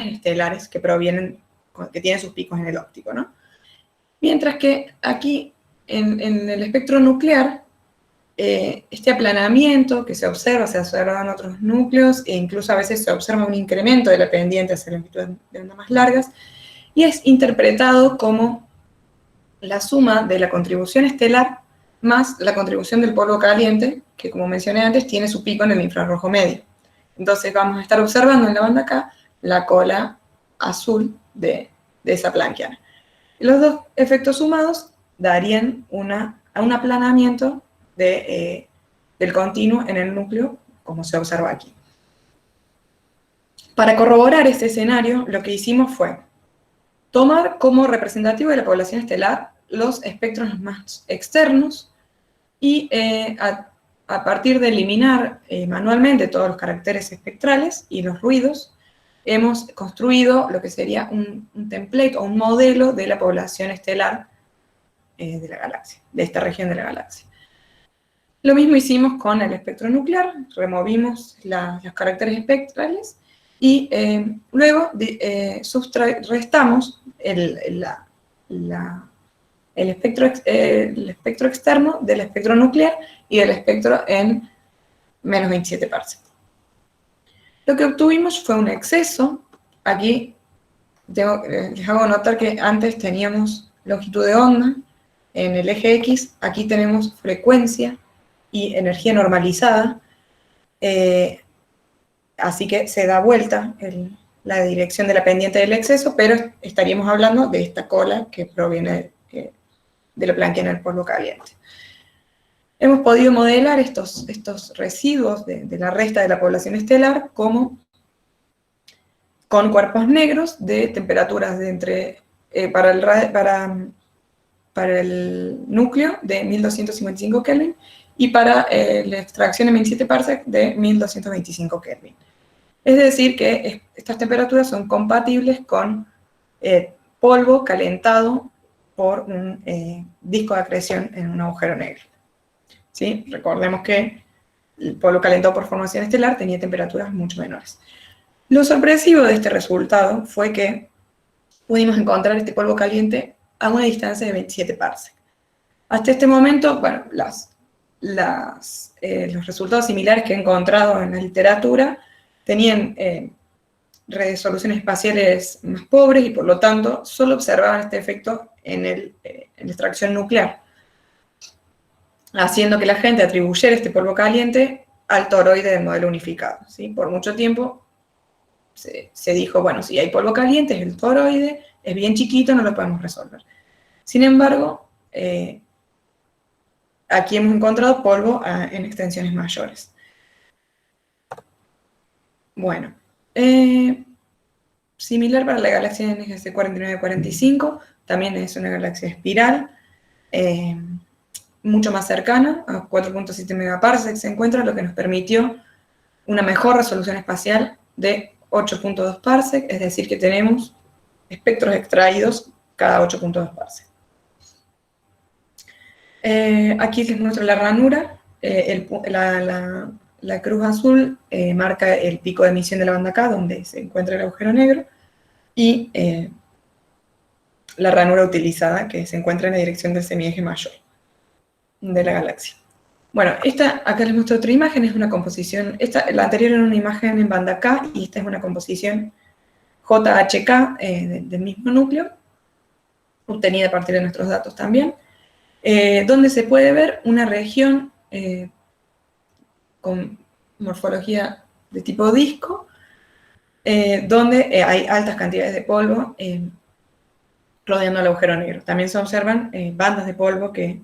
estelares que tienen sus picos en el óptico, ¿no? Mientras que aquí, en el espectro nuclear, este aplanamiento que se observa en otros núcleos, e incluso a veces se observa un incremento de la pendiente hacia longitudes de onda más largas, y es interpretado como la suma de la contribución estelar más la contribución del polvo caliente, que como mencioné antes, tiene su pico en el infrarrojo medio. Entonces vamos a estar observando en la banda K la cola azul de esa planckiana. Los dos efectos sumados darían un aplanamiento del continuo en el núcleo, como se observa aquí. Para corroborar este escenario, lo que hicimos fue tomar como representativo de la población estelar los espectros más externos y a partir de eliminar manualmente todos los caracteres espectrales y los ruidos, hemos construido lo que sería un template o un modelo de la población estelar de la galaxia, de esta región de la galaxia. Lo mismo hicimos con el espectro nuclear, removimos los caracteres espectrales y luego restamos el espectro externo del espectro nuclear y del espectro en menos 27 parsecs. Lo que obtuvimos fue un exceso. Aquí les hago notar que antes teníamos longitud de onda en el eje X, aquí tenemos frecuencia y energía normalizada, así que se da vuelta la dirección de la pendiente del exceso, pero estaríamos hablando de esta cola que proviene de la planckiana del polvo caliente. Hemos podido modelar estos residuos de la resta de la población estelar con cuerpos negros de temperaturas para el núcleo de 1255 Kelvin y para la extracción en 27 parsec de 1225 Kelvin. Es decir, que estas temperaturas son compatibles con polvo calentado por un disco de acreción en un agujero negro. ¿Sí? Recordemos que el polvo calentado por formación estelar tenía temperaturas mucho menores. Lo sorpresivo de este resultado fue que pudimos encontrar este polvo caliente a una distancia de 27 parsec. Hasta este momento, bueno, los resultados similares que he encontrado en la literatura tenían resoluciones espaciales más pobres y por lo tanto solo observaban este efecto en la extracción nuclear, haciendo que la gente atribuyera este polvo caliente al toroide del modelo unificado, ¿sí? Por mucho tiempo se dijo, bueno, si hay polvo caliente es el toroide, es bien chiquito, no lo podemos resolver. Sin embargo, aquí hemos encontrado polvo en extensiones mayores. Bueno, similar para la galaxia NGC 4945, también es una galaxia espiral, mucho más cercana, a 4.7 megaparsecs se encuentra, lo que nos permitió una mejor resolución espacial de 8.2 parsec, es decir, que tenemos espectros extraídos cada 8.2 parsec. Aquí les muestro la ranura, la cruz azul marca el pico de emisión de la banda K, donde se encuentra el agujero negro, y la ranura utilizada que se encuentra en la dirección del semieje mayor de la galaxia. Bueno, acá les muestro otra imagen, es una composición, la anterior era una imagen en banda K y esta es una composición JHK del mismo núcleo, obtenida a partir de nuestros datos también, donde se puede ver una región con morfología de tipo disco, donde hay altas cantidades de polvo rodeando el agujero negro. También se observan bandas de polvo que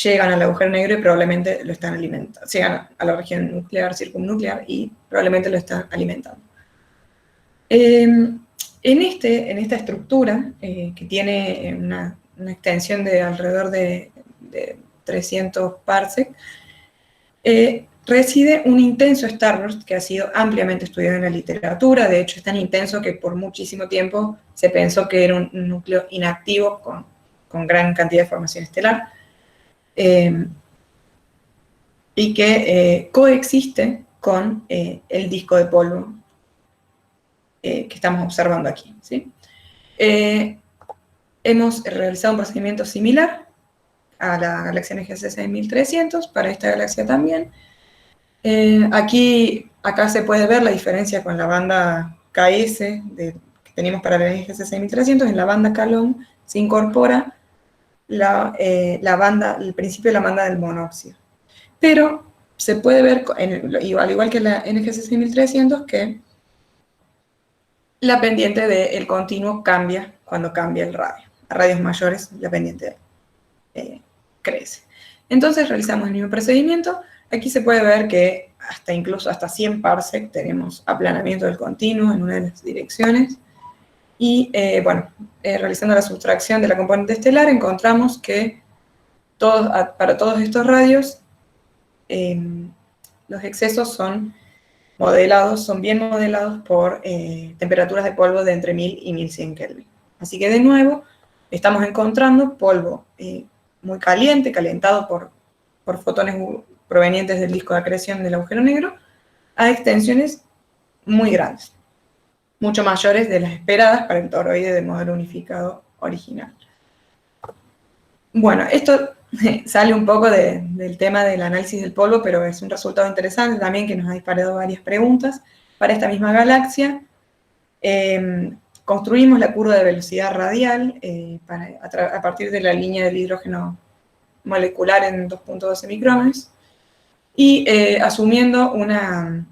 llegan al agujero negro y probablemente lo están alimentando. Llegan a la región nuclear, circunnuclear y probablemente lo están alimentando. En esta estructura, que tiene una extensión de alrededor de 300 parsec, reside un intenso starburst que ha sido ampliamente estudiado en la literatura. De hecho, es tan intenso que por muchísimo tiempo se pensó que era un núcleo inactivo con gran cantidad de formación estelar, y que coexiste con el disco de polvo que estamos observando aquí, ¿sí? Hemos realizado un procedimiento similar a la galaxia NGC 6300, para esta galaxia también. Acá se puede ver la diferencia con la banda KS que tenemos para la NGC 6300. En la banda Calón se incorpora el principio de la banda del monóxido. Pero se puede ver, al igual que la NGC 6300, que la pendiente del continuo cambia cuando cambia el radio. A radios mayores la pendiente crece. Entonces realizamos el mismo procedimiento. Aquí se puede ver que incluso hasta 100 parsec tenemos aplanamiento del continuo en una de las direcciones. Y realizando la sustracción de la componente estelar, encontramos que para todos estos radios los excesos son bien modelados por temperaturas de polvo de entre 1000 y 1100 Kelvin. Así que de nuevo estamos encontrando polvo muy caliente, calentado por fotones provenientes del disco de acreción del agujero negro, a extensiones muy grandes, mucho mayores de las esperadas para el toroide del modelo unificado original. Bueno, esto sale un poco del tema del análisis del polvo, pero es un resultado interesante también que nos ha disparado varias preguntas. Para esta misma galaxia, construimos la curva de velocidad radial a partir de la línea del hidrógeno molecular en 2.12 micrómetros y asumiendo un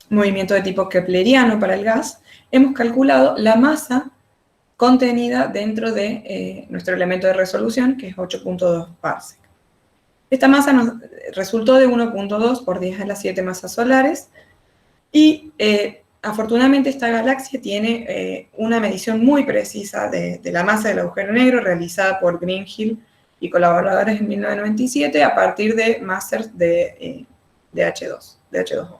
movimiento de tipo kepleriano para el gas, hemos calculado la masa contenida dentro de nuestro elemento de resolución, que es 8.2 parsec. Esta masa nos resultó de 1.2 por 10 a la 7 masas solares, y afortunadamente esta galaxia tiene una medición muy precisa de la masa del agujero negro realizada por Greenhill y colaboradores en 1997 a partir de masters de H2O.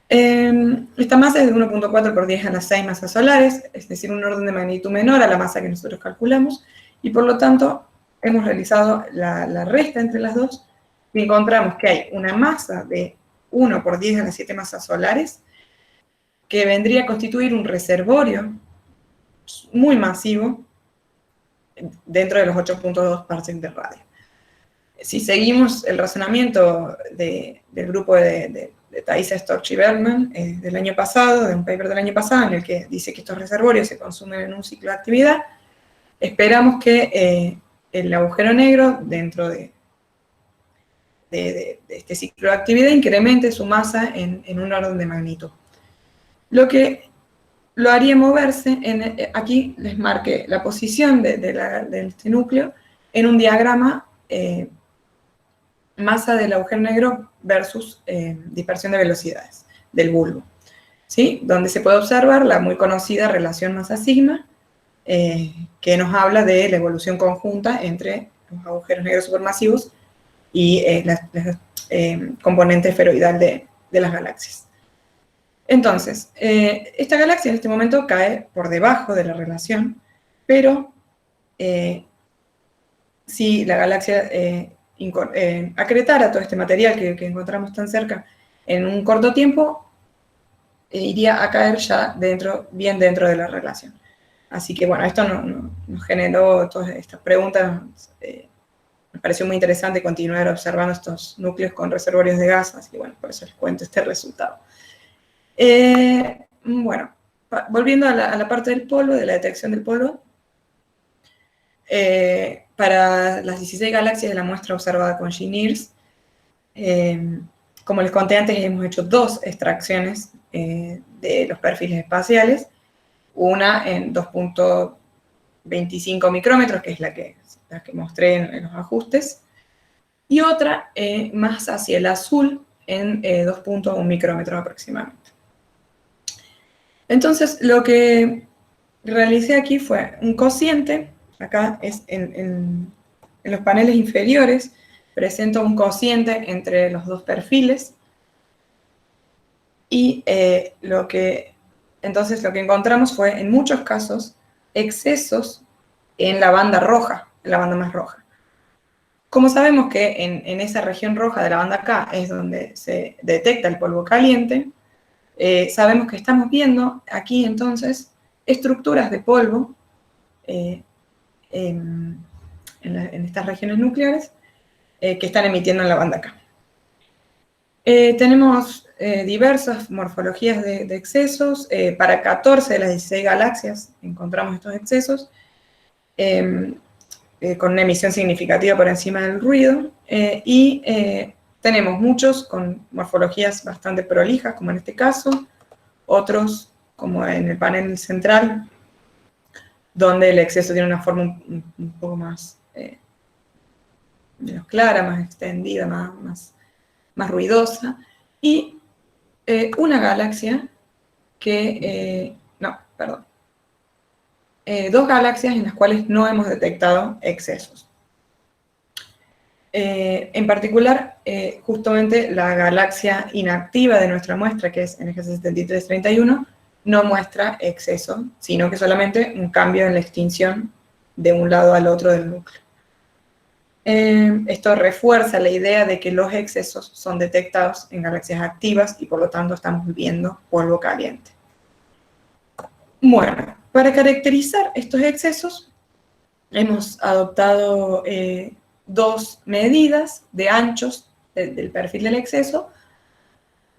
Esta masa es de 1.4 por 10 a las 6 masas solares, es decir, un orden de magnitud menor a la masa que nosotros calculamos, y por lo tanto hemos realizado la resta entre las dos y encontramos que hay una masa de 1 por 10 a las 7 masas solares que vendría a constituir un reservorio muy masivo dentro de los 8.2 parsec de radio. Si seguimos el razonamiento del grupo de Thaisa, Storch y Bergman del año pasado, de un paper del año pasado, en el que dice que estos reservorios se consumen en un ciclo de actividad, esperamos que el agujero negro, dentro de este ciclo de actividad, incremente su masa en un orden de magnitud. Lo que lo haría moverse, aquí les marqué la posición de este núcleo en un diagrama masa del agujero negro versus dispersión de velocidades del bulbo, ¿sí? Donde se puede observar la muy conocida relación masa-sigma, que nos habla de la evolución conjunta entre los agujeros negros supermasivos y la componente esferoidal de las galaxias. Entonces, esta galaxia en este momento cae por debajo de la relación, pero si la galaxia acretara todo este material que encontramos tan cerca en un corto tiempo, iría a caer ya bien dentro de la relación. Así que bueno, esto nos generó todas estas preguntas. Me pareció muy interesante continuar observando estos núcleos con reservorios de gas, así que bueno, por eso les cuento este resultado. Bueno, volviendo a la parte del polvo, de la detección del polvo, para las 16 galaxias de la muestra observada con GNIRS, como les conté antes, hemos hecho 2 extracciones de los perfiles espaciales, una en 2.25 micrómetros, que es la que mostré en los ajustes, y otra más hacia el azul en 2.1 micrómetros aproximadamente. Entonces, lo que realicé aquí fue un cociente, acá es en los paneles inferiores, presento un cociente entre los 2 perfiles, y entonces lo que encontramos fue, en muchos casos, excesos en la banda roja, en la banda más roja. Como sabemos que en esa región roja de la banda K es donde se detecta el polvo caliente, sabemos que estamos viendo aquí entonces estructuras de polvo en estas regiones nucleares que están emitiendo en la banda K. Tenemos diversas morfologías de excesos. Para 14 de las 16 galaxias encontramos estos excesos con una emisión significativa por encima del ruido, y tenemos muchos con morfologías bastante prolijas, como en este caso, otros, como en el panel central, donde el exceso tiene una forma un poco más menos clara, más extendida, más ruidosa, y una galaxia que, dos galaxias en las cuales no hemos detectado excesos. En particular, justamente la galaxia inactiva de nuestra muestra, que es NGC 7331, no muestra exceso, sino que solamente un cambio en la extinción de un lado al otro del núcleo. Esto refuerza la idea de que los excesos son detectados en galaxias activas y por lo tanto estamos viendo polvo caliente. Bueno, para caracterizar estos excesos hemos adoptado 2 medidas de anchos del perfil del exceso.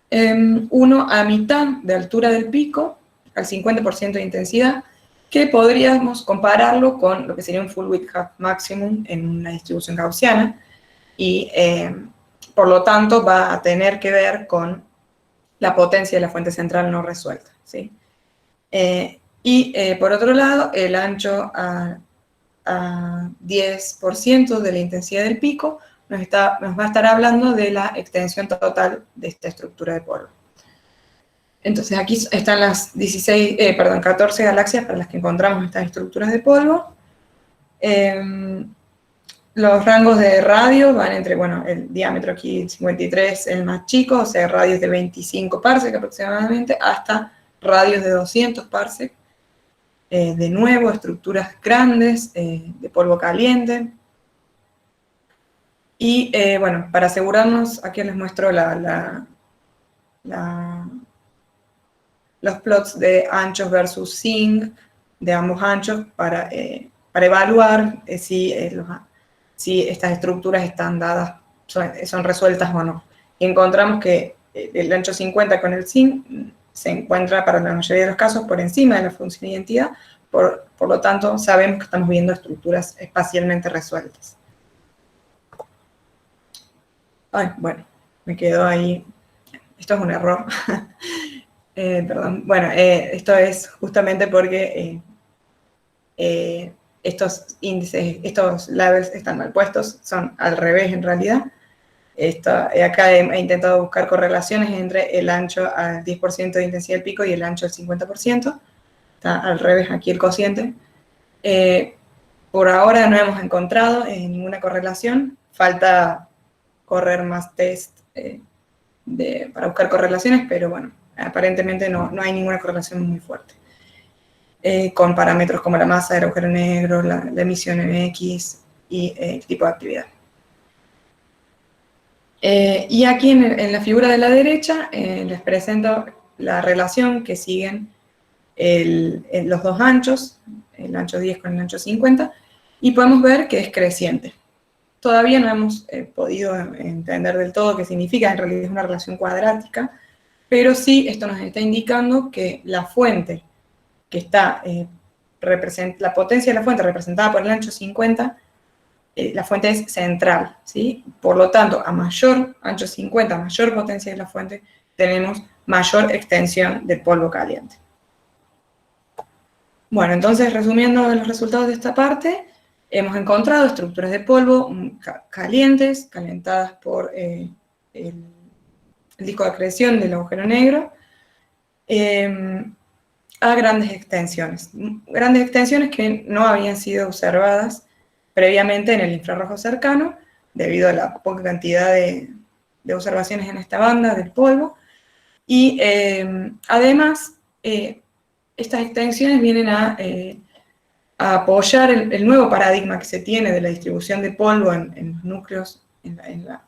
Uno a mitad de altura del pico, al 50% de intensidad, que podríamos compararlo con lo que sería un full width half maximum en una distribución gaussiana, y por lo tanto va a tener que ver con la potencia de la fuente central no resuelta, ¿sí? Por otro lado, el ancho a 10% de la intensidad del pico nos va a estar hablando de la extensión total de esta estructura de polvo. Entonces aquí están las 14 galaxias para las que encontramos estas estructuras de polvo. Los rangos de radio van entre, bueno, el diámetro aquí 53, el más chico, o sea, radios de 25 parsec aproximadamente, hasta radios de 200 parsec. De nuevo, estructuras grandes de polvo caliente. Y bueno, para asegurarnos, aquí les muestro los plots de anchos versus zinc de ambos anchos para evaluar si estas estructuras están dadas, son resueltas o no. Y encontramos que el ancho 50 con el zinc se encuentra para la mayoría de los casos por encima de la función de identidad, por lo tanto sabemos que estamos viendo estructuras espacialmente resueltas. Bueno, me quedó ahí, esto es un error. Perdón, bueno, esto es justamente porque estos índices, estos labels están mal puestos, son al revés en realidad. Acá he intentado buscar correlaciones entre el ancho al 10% de intensidad del pico y el ancho al 50%. Está al revés aquí el cociente. Por ahora no hemos encontrado ninguna correlación. Falta correr más test para buscar correlaciones, pero bueno, aparentemente no hay ninguna correlación muy fuerte. Con parámetros como la masa del agujero negro, la emisión MX y el tipo de actividad. Y aquí en la figura de la derecha les presento la relación que siguen los dos anchos, el ancho 10 con el ancho 50, y podemos ver que es creciente. Todavía no hemos podido entender del todo qué significa, en realidad es una relación cuadrática, pero sí esto nos está indicando que la fuente que está, la potencia de la fuente representada por el ancho 50, la fuente es central, ¿sí? Por lo tanto, a mayor ancho 50, mayor potencia de la fuente, tenemos mayor extensión del polvo caliente. Bueno, entonces, resumiendo los resultados de esta parte, hemos encontrado estructuras de polvo calientes, calentadas por el disco de acreción del agujero negro, a grandes extensiones que no habían sido observadas previamente en el infrarrojo cercano, debido a la poca cantidad de observaciones en esta banda del polvo, y además, estas extensiones vienen a apoyar el nuevo paradigma que se tiene de la distribución de polvo en los núcleos, en la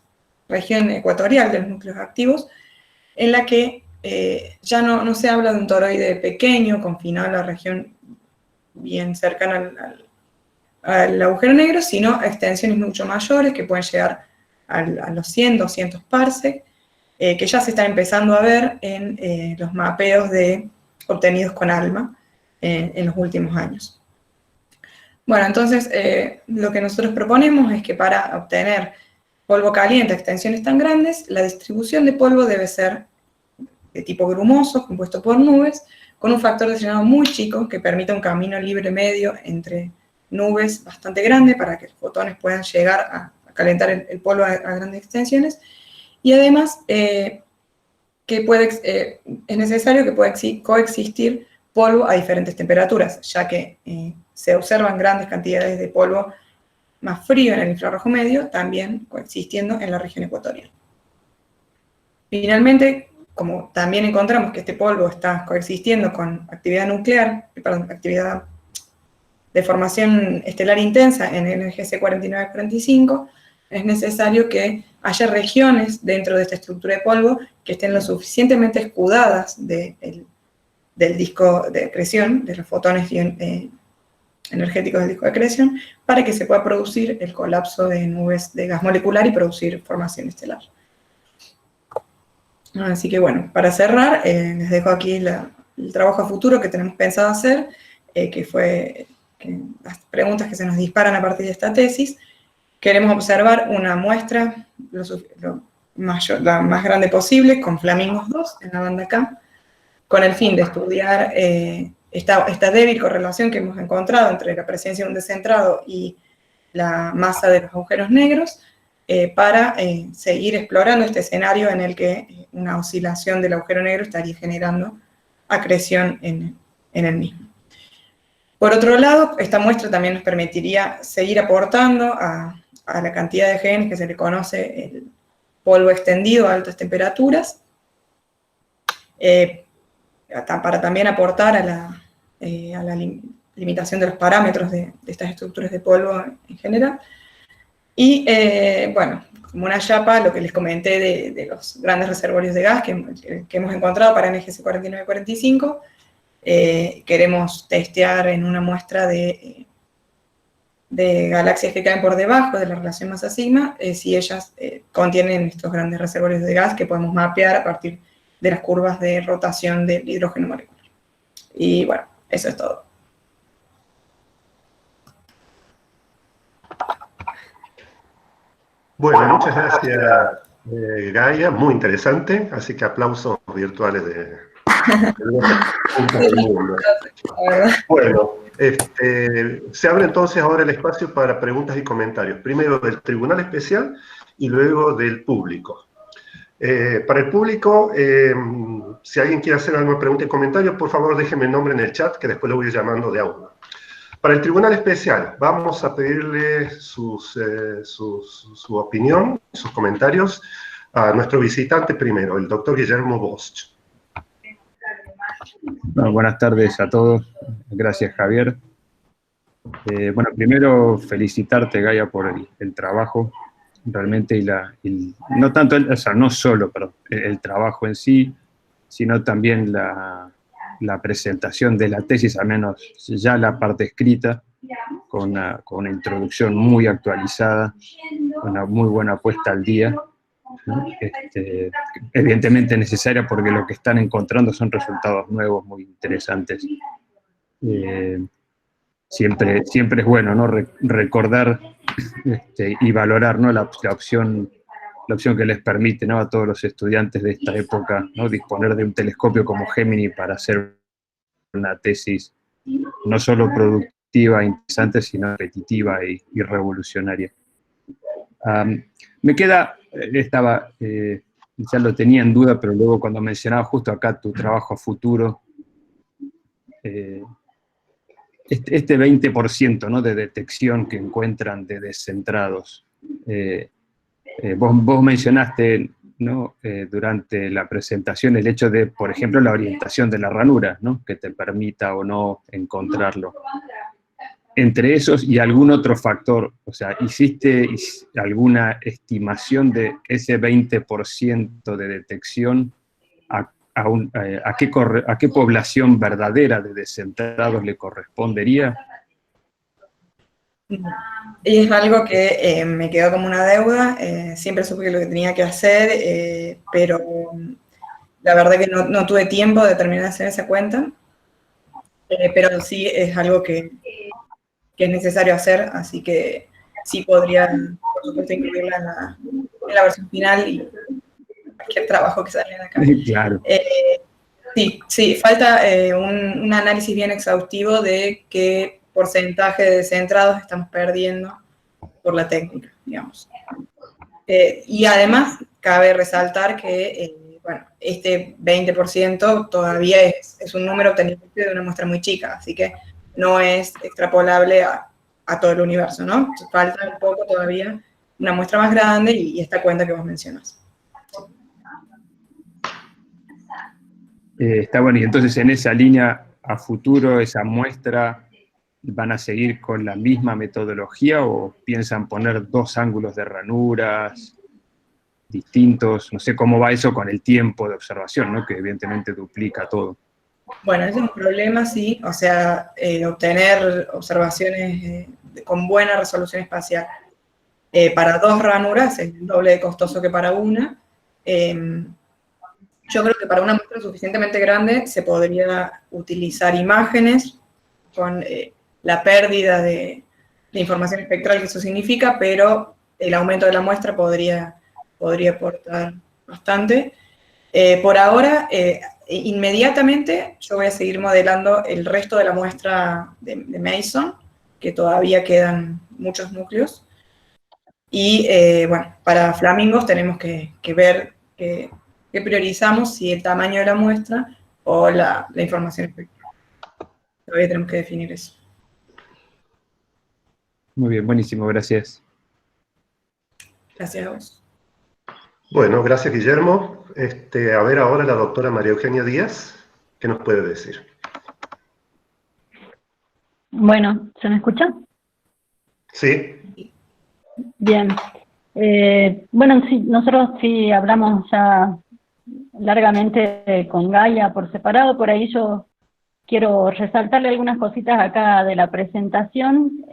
región ecuatorial de los núcleos activos, en la que ya no se habla de un toroide pequeño, confinado a la región bien cercana al agujero negro, sino a extensiones mucho mayores que pueden llegar a los 100, 200 parsec, que ya se están empezando a ver en los mapeos obtenidos con ALMA en los últimos años. Bueno, entonces lo que nosotros proponemos es que para obtener polvo caliente a extensiones tan grandes, la distribución de polvo debe ser de tipo grumoso, compuesto por nubes, con un factor de llenado muy chico que permita un camino libre medio entre nubes bastante grande para que los fotones puedan llegar a calentar el polvo a grandes extensiones, y además es necesario que pueda coexistir polvo a diferentes temperaturas, ya que se observan grandes cantidades de polvo más frío en el infrarrojo medio, también coexistiendo en la región ecuatorial. Finalmente, como también encontramos que este polvo está coexistiendo con actividad nuclear, actividad de formación estelar intensa en el NGC 4945, es necesario que haya regiones dentro de esta estructura de polvo que estén lo suficientemente escudadas del disco de acreción, de los fotones energéticos del disco de acreción, para que se pueda producir el colapso de nubes de gas molecular y producir formación estelar. Así que bueno, para cerrar, les dejo aquí el trabajo a futuro que tenemos pensado hacer, que fue las preguntas que se nos disparan a partir de esta tesis. Queremos observar una muestra la más grande posible con Flamingos 2 en la banda K, con el fin de estudiar esta débil correlación que hemos encontrado entre la presencia de un descentrado y la masa de los agujeros negros, para seguir explorando este escenario en el que una oscilación del agujero negro estaría generando acreción en el mismo. Por otro lado, esta muestra también nos permitiría seguir aportando a la cantidad de genes que se le conoce el polvo extendido a altas temperaturas, para también aportar a la limitación de los parámetros de estas estructuras de polvo en general. Y bueno, como una chapa, lo que les comenté de los grandes reservorios de gas que hemos encontrado para NGC 4945, queremos testear en una muestra de galaxias que caen por debajo de la relación masa-sigma, si ellas contienen estos grandes reservorios de gas que podemos mapear a partir de las curvas de rotación del hidrógeno molecular. Y bueno, eso es todo. Bueno, muchas gracias, Gaia, muy interesante, así que aplausos virtuales del mundo. Bueno, se abre entonces ahora el espacio para preguntas y comentarios, primero del Tribunal Especial y luego del público. Para el público, si alguien quiere hacer alguna pregunta y comentario, por favor déjenme el nombre en el chat, que después lo voy llamando de a uno. Para el Tribunal Especial, vamos a pedirle su opinión, sus comentarios, a nuestro visitante primero, el doctor Guillermo Bosch. Bueno, buenas tardes a todos. Gracias, Javier. Bueno, primero felicitarte, Gaia, por el trabajo, realmente, no tanto, o sea, no solo, pero el trabajo en sí, sino también la presentación de la tesis, al menos ya la parte escrita, con una introducción muy actualizada, una muy buena puesta al día, ¿no? Evidentemente necesaria porque lo que están encontrando son resultados nuevos, muy interesantes. Siempre es bueno, ¿no? Recordar y valorar, ¿no? la opción que les permite, ¿no? a todos los estudiantes de esta época, ¿no? disponer de un telescopio como Gemini para hacer una tesis no solo productiva e interesante, sino repetitiva y revolucionaria. Me queda, ya lo tenía en duda, pero luego cuando mencionaba justo acá tu trabajo a futuro, este 20%, ¿no? de detección que encuentran de descentrados. Vos mencionaste, ¿no? Durante la presentación el hecho de, por ejemplo, la orientación de la ranura, ¿no? que te permita o no encontrarlo. Entre esos y algún otro factor, o sea, ¿hiciste alguna estimación de ese 20% de detección a qué población verdadera de descentrados le correspondería? Y es algo que me quedó como una deuda, siempre supe lo que tenía que hacer, pero la verdad que no tuve tiempo de terminar de hacer esa cuenta, pero sí es algo que es necesario hacer, así que sí podría, por supuesto, incluirla en la versión final y cualquier trabajo que salga de acá. Claro. Sí, falta un análisis bien exhaustivo de qué porcentaje de descentrados estamos perdiendo por la técnica, digamos. Y además, cabe resaltar que bueno, este 20% todavía es un número obtenido de una muestra muy chica, así que no es extrapolable a todo el universo, ¿no? Falta un poco todavía una muestra más grande y esta cuenta que vos mencionas. Está bueno, y entonces en esa línea, a futuro, esa muestra, ¿van a seguir con la misma metodología o piensan poner dos ángulos de ranuras distintos? No sé cómo va eso con el tiempo de observación, ¿no? Que evidentemente duplica todo. Bueno, ese es un problema, sí, o sea, obtener observaciones con buena resolución espacial para dos ranuras es el doble de costoso que para una. Yo creo que para una muestra suficientemente grande se podría utilizar imágenes con la pérdida de información espectral que eso significa, pero el aumento de la muestra podría aportar bastante. Por ahora, inmediatamente yo voy a seguir modelando el resto de la muestra de Mason, que todavía quedan muchos núcleos. Y bueno, para flamingos tenemos que ver qué priorizamos, si el tamaño de la muestra o la información espectral. Todavía tenemos que definir eso. Muy bien, buenísimo, gracias. Gracias a vos. Bueno, gracias Guillermo. A ver ahora la doctora María Eugenia Díaz, ¿qué nos puede decir? Bueno, ¿se me escucha? Sí. Bien. Bueno, sí, nosotros sí hablamos ya largamente con Gaia por separado, por ahí yo quiero resaltarle algunas cositas acá de la presentación,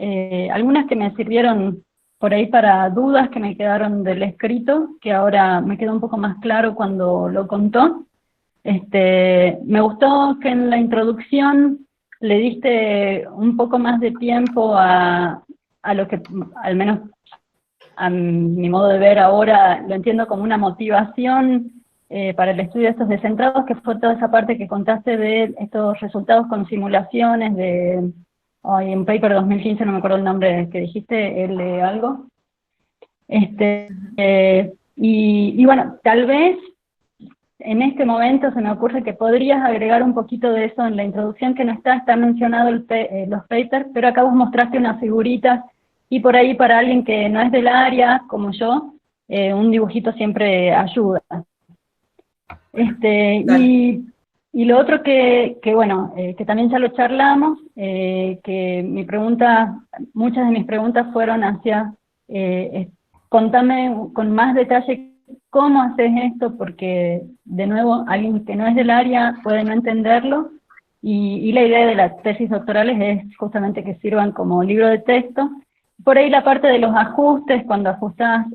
algunas que me sirvieron por ahí para dudas que me quedaron del escrito, que ahora me quedó un poco más claro cuando lo contó. Me gustó que en la introducción le diste un poco más de tiempo a lo que, al menos a mi modo de ver ahora, lo entiendo como una motivación para el estudio de estos descentrados, que fue toda esa parte que contaste de estos resultados con simulaciones de un paper 2015, no me acuerdo el nombre que dijiste, L algo. Y bueno, tal vez en este momento se me ocurre que podrías agregar un poquito de eso en la introducción, que no está mencionado los papers, pero acá vos mostraste unas figuritas, y por ahí para alguien que no es del área, como yo, un dibujito siempre ayuda. Y lo otro que bueno, que también ya lo charlamos, que muchas de mis preguntas fueron hacia, contame con más detalle cómo haces esto, porque de nuevo alguien que no es del área puede no entenderlo, y la idea de las tesis doctorales es justamente que sirvan como libro de texto. Por ahí la parte de los ajustes, cuando ajustás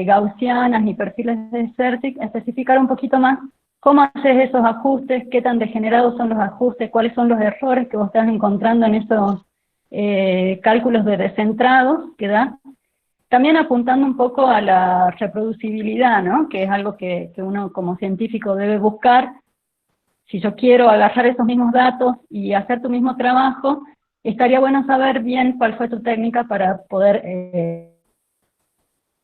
gaussianas y perfiles de CERTIC, especificar un poquito más cómo haces esos ajustes, qué tan degenerados son los ajustes, cuáles son los errores que vos estás encontrando en esos cálculos de descentrados que da. También apuntando un poco a la reproducibilidad, ¿no? Que es algo que uno como científico debe buscar. Si yo quiero agarrar esos mismos datos y hacer tu mismo trabajo, estaría bueno saber bien cuál fue tu técnica para poder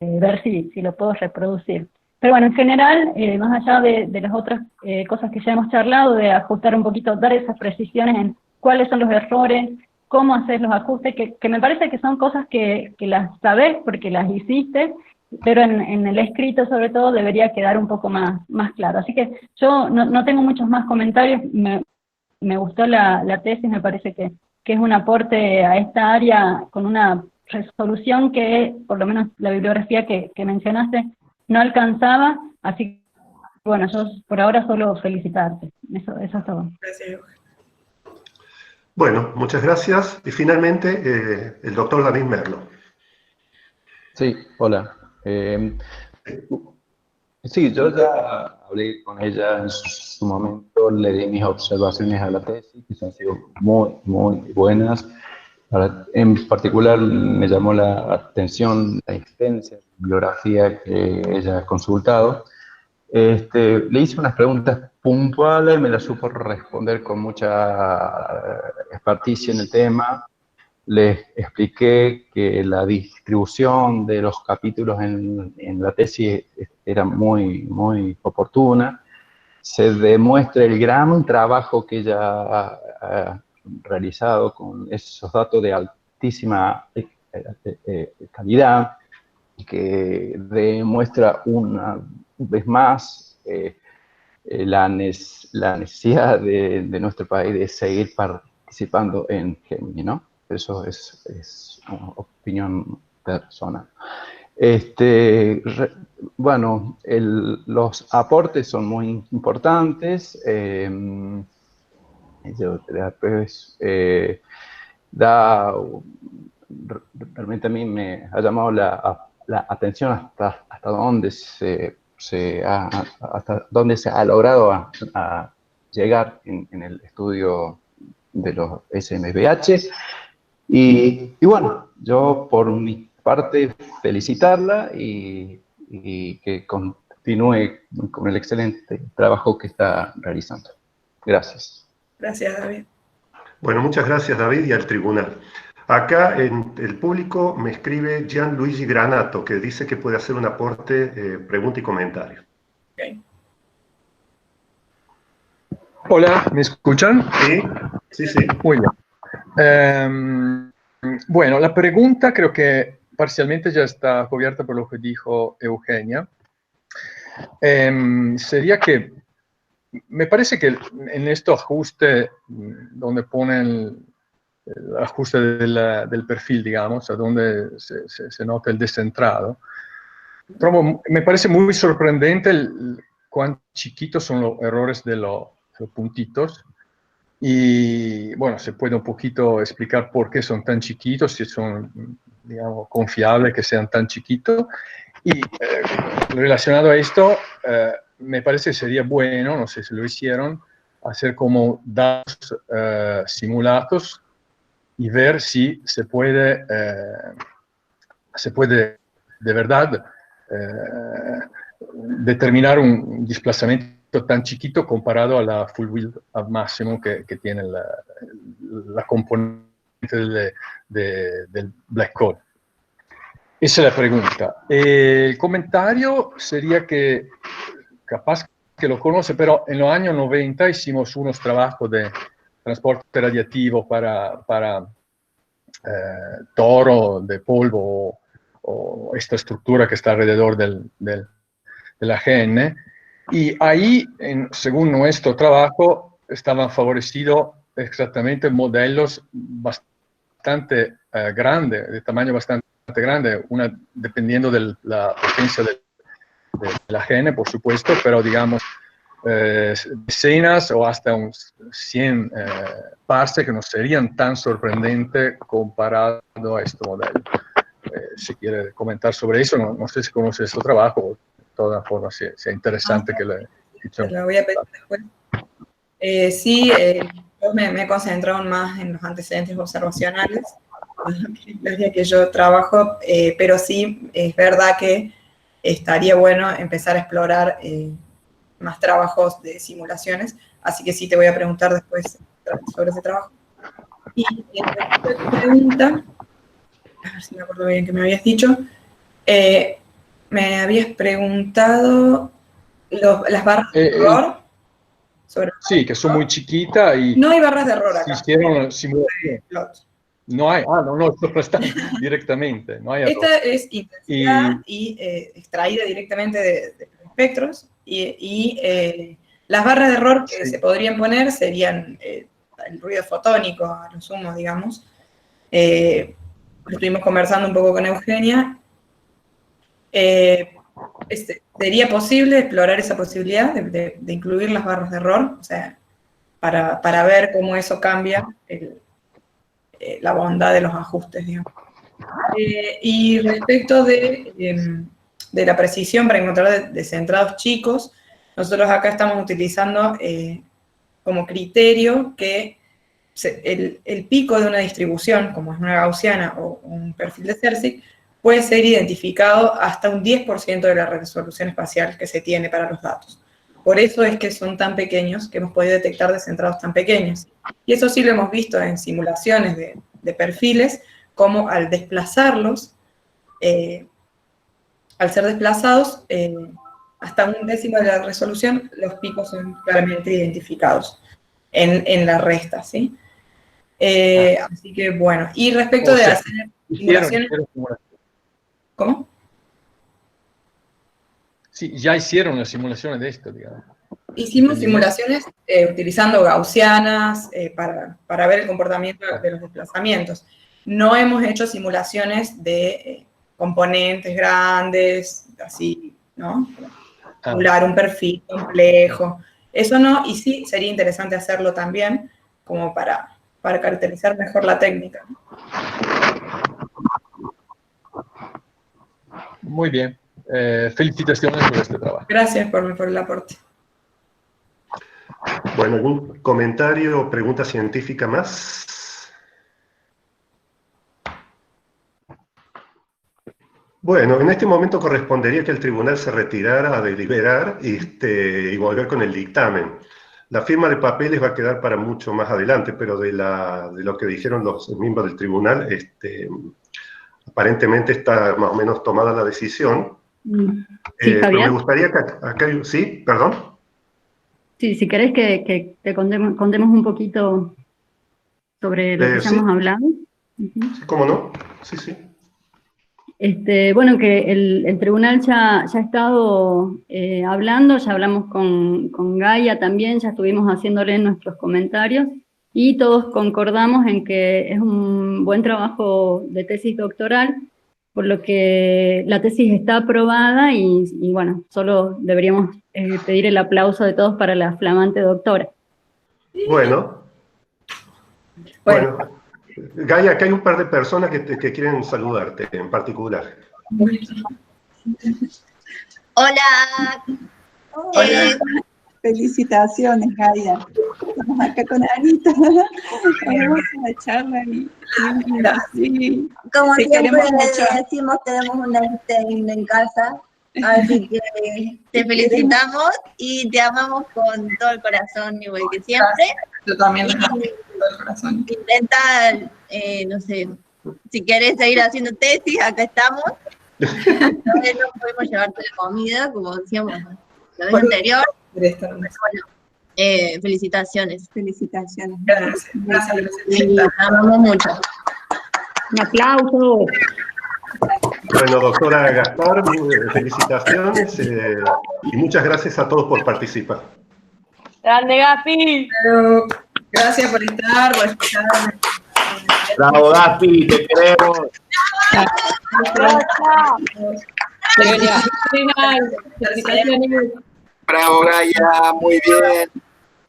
ver si lo puedo reproducir. Pero bueno, en general, más allá de las otras cosas que ya hemos charlado, de ajustar un poquito, dar esas precisiones en cuáles son los errores, cómo hacer los ajustes, que me parece que son cosas que las sabés porque las hiciste, pero en el escrito sobre todo debería quedar un poco más claro. Así que yo no tengo muchos más comentarios, me gustó la tesis, me parece que es un aporte a esta área con una resolución que, por lo menos la bibliografía que mencionaste, no alcanzaba, así que, bueno, yo por ahora solo felicitarte. Eso es todo. Gracias. Bueno, muchas gracias. Y finalmente, el doctor David Merlo. Sí, hola. Sí, yo ya hablé con ella en su momento, le di mis observaciones a la tesis, que han sido muy, muy buenas. Ahora, en particular, me llamó la atención la extensa bibliografía que ella ha consultado. Le hice unas preguntas puntuales, me las supo responder con mucha experticia en el tema. Les expliqué que la distribución de los capítulos en la tesis era muy, muy oportuna. Se demuestra el gran trabajo que ella ha realizado con esos datos de altísima calidad, que demuestra una vez más la necesidad de nuestro país de seguir participando en Gemini, ¿no? Eso es una opinión personal. Bueno, los aportes son muy importantes. Después, realmente a mí me ha llamado la atención hasta dónde hasta dónde se ha logrado a llegar en el estudio de los SMBH. Y bueno, yo por mi parte felicitarla y que continúe con el excelente trabajo que está realizando. Gracias. Gracias, David. Bueno, muchas gracias, David, y al tribunal. Acá en el público me escribe Gianluigi Granato, que dice que puede hacer un aporte, pregunta y comentario. Okay. Hola, ¿me escuchan? Sí, sí. Muy bien. Bueno, la pregunta creo que parcialmente ya está cubierta por lo que dijo Eugenia. Sería que me parece que en este ajuste, donde ponen el ajuste del perfil, digamos, a donde se nota el descentrado, me parece muy sorprendente cuán chiquitos son los errores de los puntitos. Y bueno, se puede un poquito explicar por qué son tan chiquitos, si son, digamos, confiables que sean tan chiquitos. Y relacionado a esto, me parece que sería bueno, no sé si lo hicieron, hacer como datos simulados y ver si se puede de verdad determinar un desplazamiento tan chiquito comparado a la full width al máximo que tiene la componente del black hole. Esa es la pregunta. El comentario sería que, capaz que lo conoce, pero en los años 90 hicimos unos trabajos de transporte radiativo para toro de polvo o esta estructura que está alrededor de la AGN. Y ahí, según nuestro trabajo, estaban favorecidos exactamente modelos bastante grandes, de tamaño bastante grande, dependiendo de la potencia la gene, por supuesto, pero digamos, decenas o hasta 100 parses que no serían tan sorprendentes comparado a este modelo. Si quiere comentar sobre eso, no sé si conoce este trabajo, de todas formas, sea interesante que le... Lo voy a pedir después. Sí, yo me he concentrado más en los antecedentes observacionales, las que yo trabajo, pero sí es verdad que estaría bueno empezar a explorar más trabajos de simulaciones, así que sí te voy a preguntar después sobre ese trabajo. Y respecto a tu pregunta, a ver si me acuerdo bien que me habías dicho, me habías preguntado las barras de error. Sí, que son muy chiquitas y... No hay barras de error acá. Hicieron simulación. No hay, no, esto está directamente, no hay error. Esta es intensidad y extraída directamente de espectros y las barras de error que se podrían poner serían el ruido fotónico, a lo sumo, digamos. Estuvimos conversando un poco con Eugenia. ¿Sería posible explorar esa posibilidad de incluir las barras de error? O sea, para ver cómo eso cambia la bondad de los ajustes, digamos. Y respecto de la precisión para encontrar descentrados chicos, nosotros acá estamos utilizando como criterio que el pico de una distribución, como es una gaussiana o un perfil de CERSIC, puede ser identificado hasta un 10% de la resolución espacial que se tiene para los datos. Por eso es que son tan pequeños, que hemos podido detectar descentrados tan pequeños. Y eso sí lo hemos visto en simulaciones de perfiles, como al desplazarlos, al ser desplazados, hasta un décimo de la resolución, los picos son claramente identificados en la resta, ¿sí? Así que, bueno, y respecto de hacer simulaciones... ¿Cómo? Sí, ya hicieron las simulaciones de esto, digamos. Hicimos simulaciones utilizando gaussianas para ver el comportamiento de los desplazamientos. No hemos hecho simulaciones de componentes grandes, así, ¿no? Simular un perfil complejo. Eso no, y sí sería interesante hacerlo también, como para caracterizar mejor la técnica, ¿no? Muy bien. Felicitaciones por este trabajo. Gracias por el aporte. Bueno, ¿algún comentario o pregunta científica más? Bueno, en este momento correspondería que el tribunal se retirara a deliberar y volver con el dictamen. La firma de papeles va a quedar para mucho más adelante, pero de lo que dijeron los miembros del tribunal, aparentemente está más o menos tomada la decisión. Sí, pero me gustaría que acá... ¿Sí? ¿Perdón? Sí, si querés que te contemos un poquito sobre lo que estamos hablando. Sí, ¿cómo no? Sí, sí. Bueno, que el tribunal ya ha estado hablando, ya hablamos con Gaia también, ya estuvimos haciéndole nuestros comentarios y todos concordamos en que es un buen trabajo de tesis doctoral, por lo que la tesis está aprobada y bueno, solo deberíamos pedir el aplauso de todos para la flamante doctora. Bueno. Gaia, acá hay un par de personas que quieren saludarte en particular. Hola. Hola. Felicitaciones, Gaia. Estamos acá con Anita. Vamos a la charla y como siempre decimos, tenemos una Einstein en casa, así que te felicitamos y te amamos con todo el corazón, igual que siempre. Yo también te amo con todo el corazón. Intenta, no sé, si querés seguir haciendo tesis, acá estamos. Todavía no podemos llevarte la comida, como decíamos la vez anterior. Pero bueno, felicitaciones. Felicitaciones. Gracias. Amamos mucho. Un aplauso. Bueno, doctora Gaspar, felicitaciones y muchas gracias a todos por participar. ¡Grande, Gaspi! Gracias por estar, por escucharme. Bravo, Gaspi, te queremos. ¡Bravo! Felicitaciones. Bravo, Gaia, muy bien.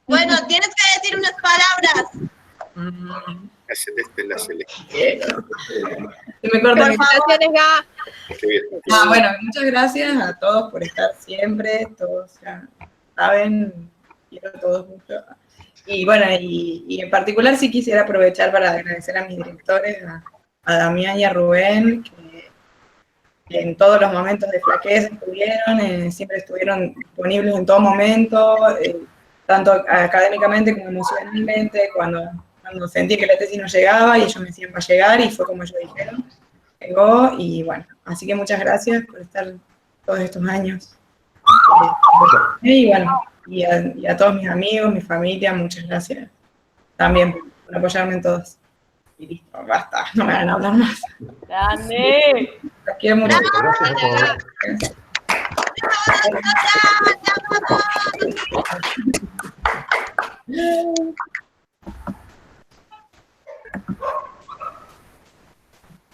Bueno, tienes que decir unas palabras. La celeste, la celeste. Se me corta mi- Felicitaciones, Ga. Qué bien. Bueno, muchas gracias a todos por estar siempre, todos ya saben, quiero a todos mucho. Y bueno, y en particular sí quisiera aprovechar para agradecer a mis directores, a Damián y a Rubén, que en todos los momentos de flaqueza estuvieron, siempre estuvieron disponibles en todo momento, tanto académicamente como emocionalmente, cuando sentí que la tesis no llegaba y ellos me decían va a llegar y fue como ellos dijeron, llegó y bueno, así que muchas gracias por estar todos estos años. Y bueno, y a todos mis amigos, mi familia, muchas gracias también por apoyarme en todos. Y listo, basta, no me van a hablar más. Grande. Los quiero mucho. Gracias a todos. ¡Bravo!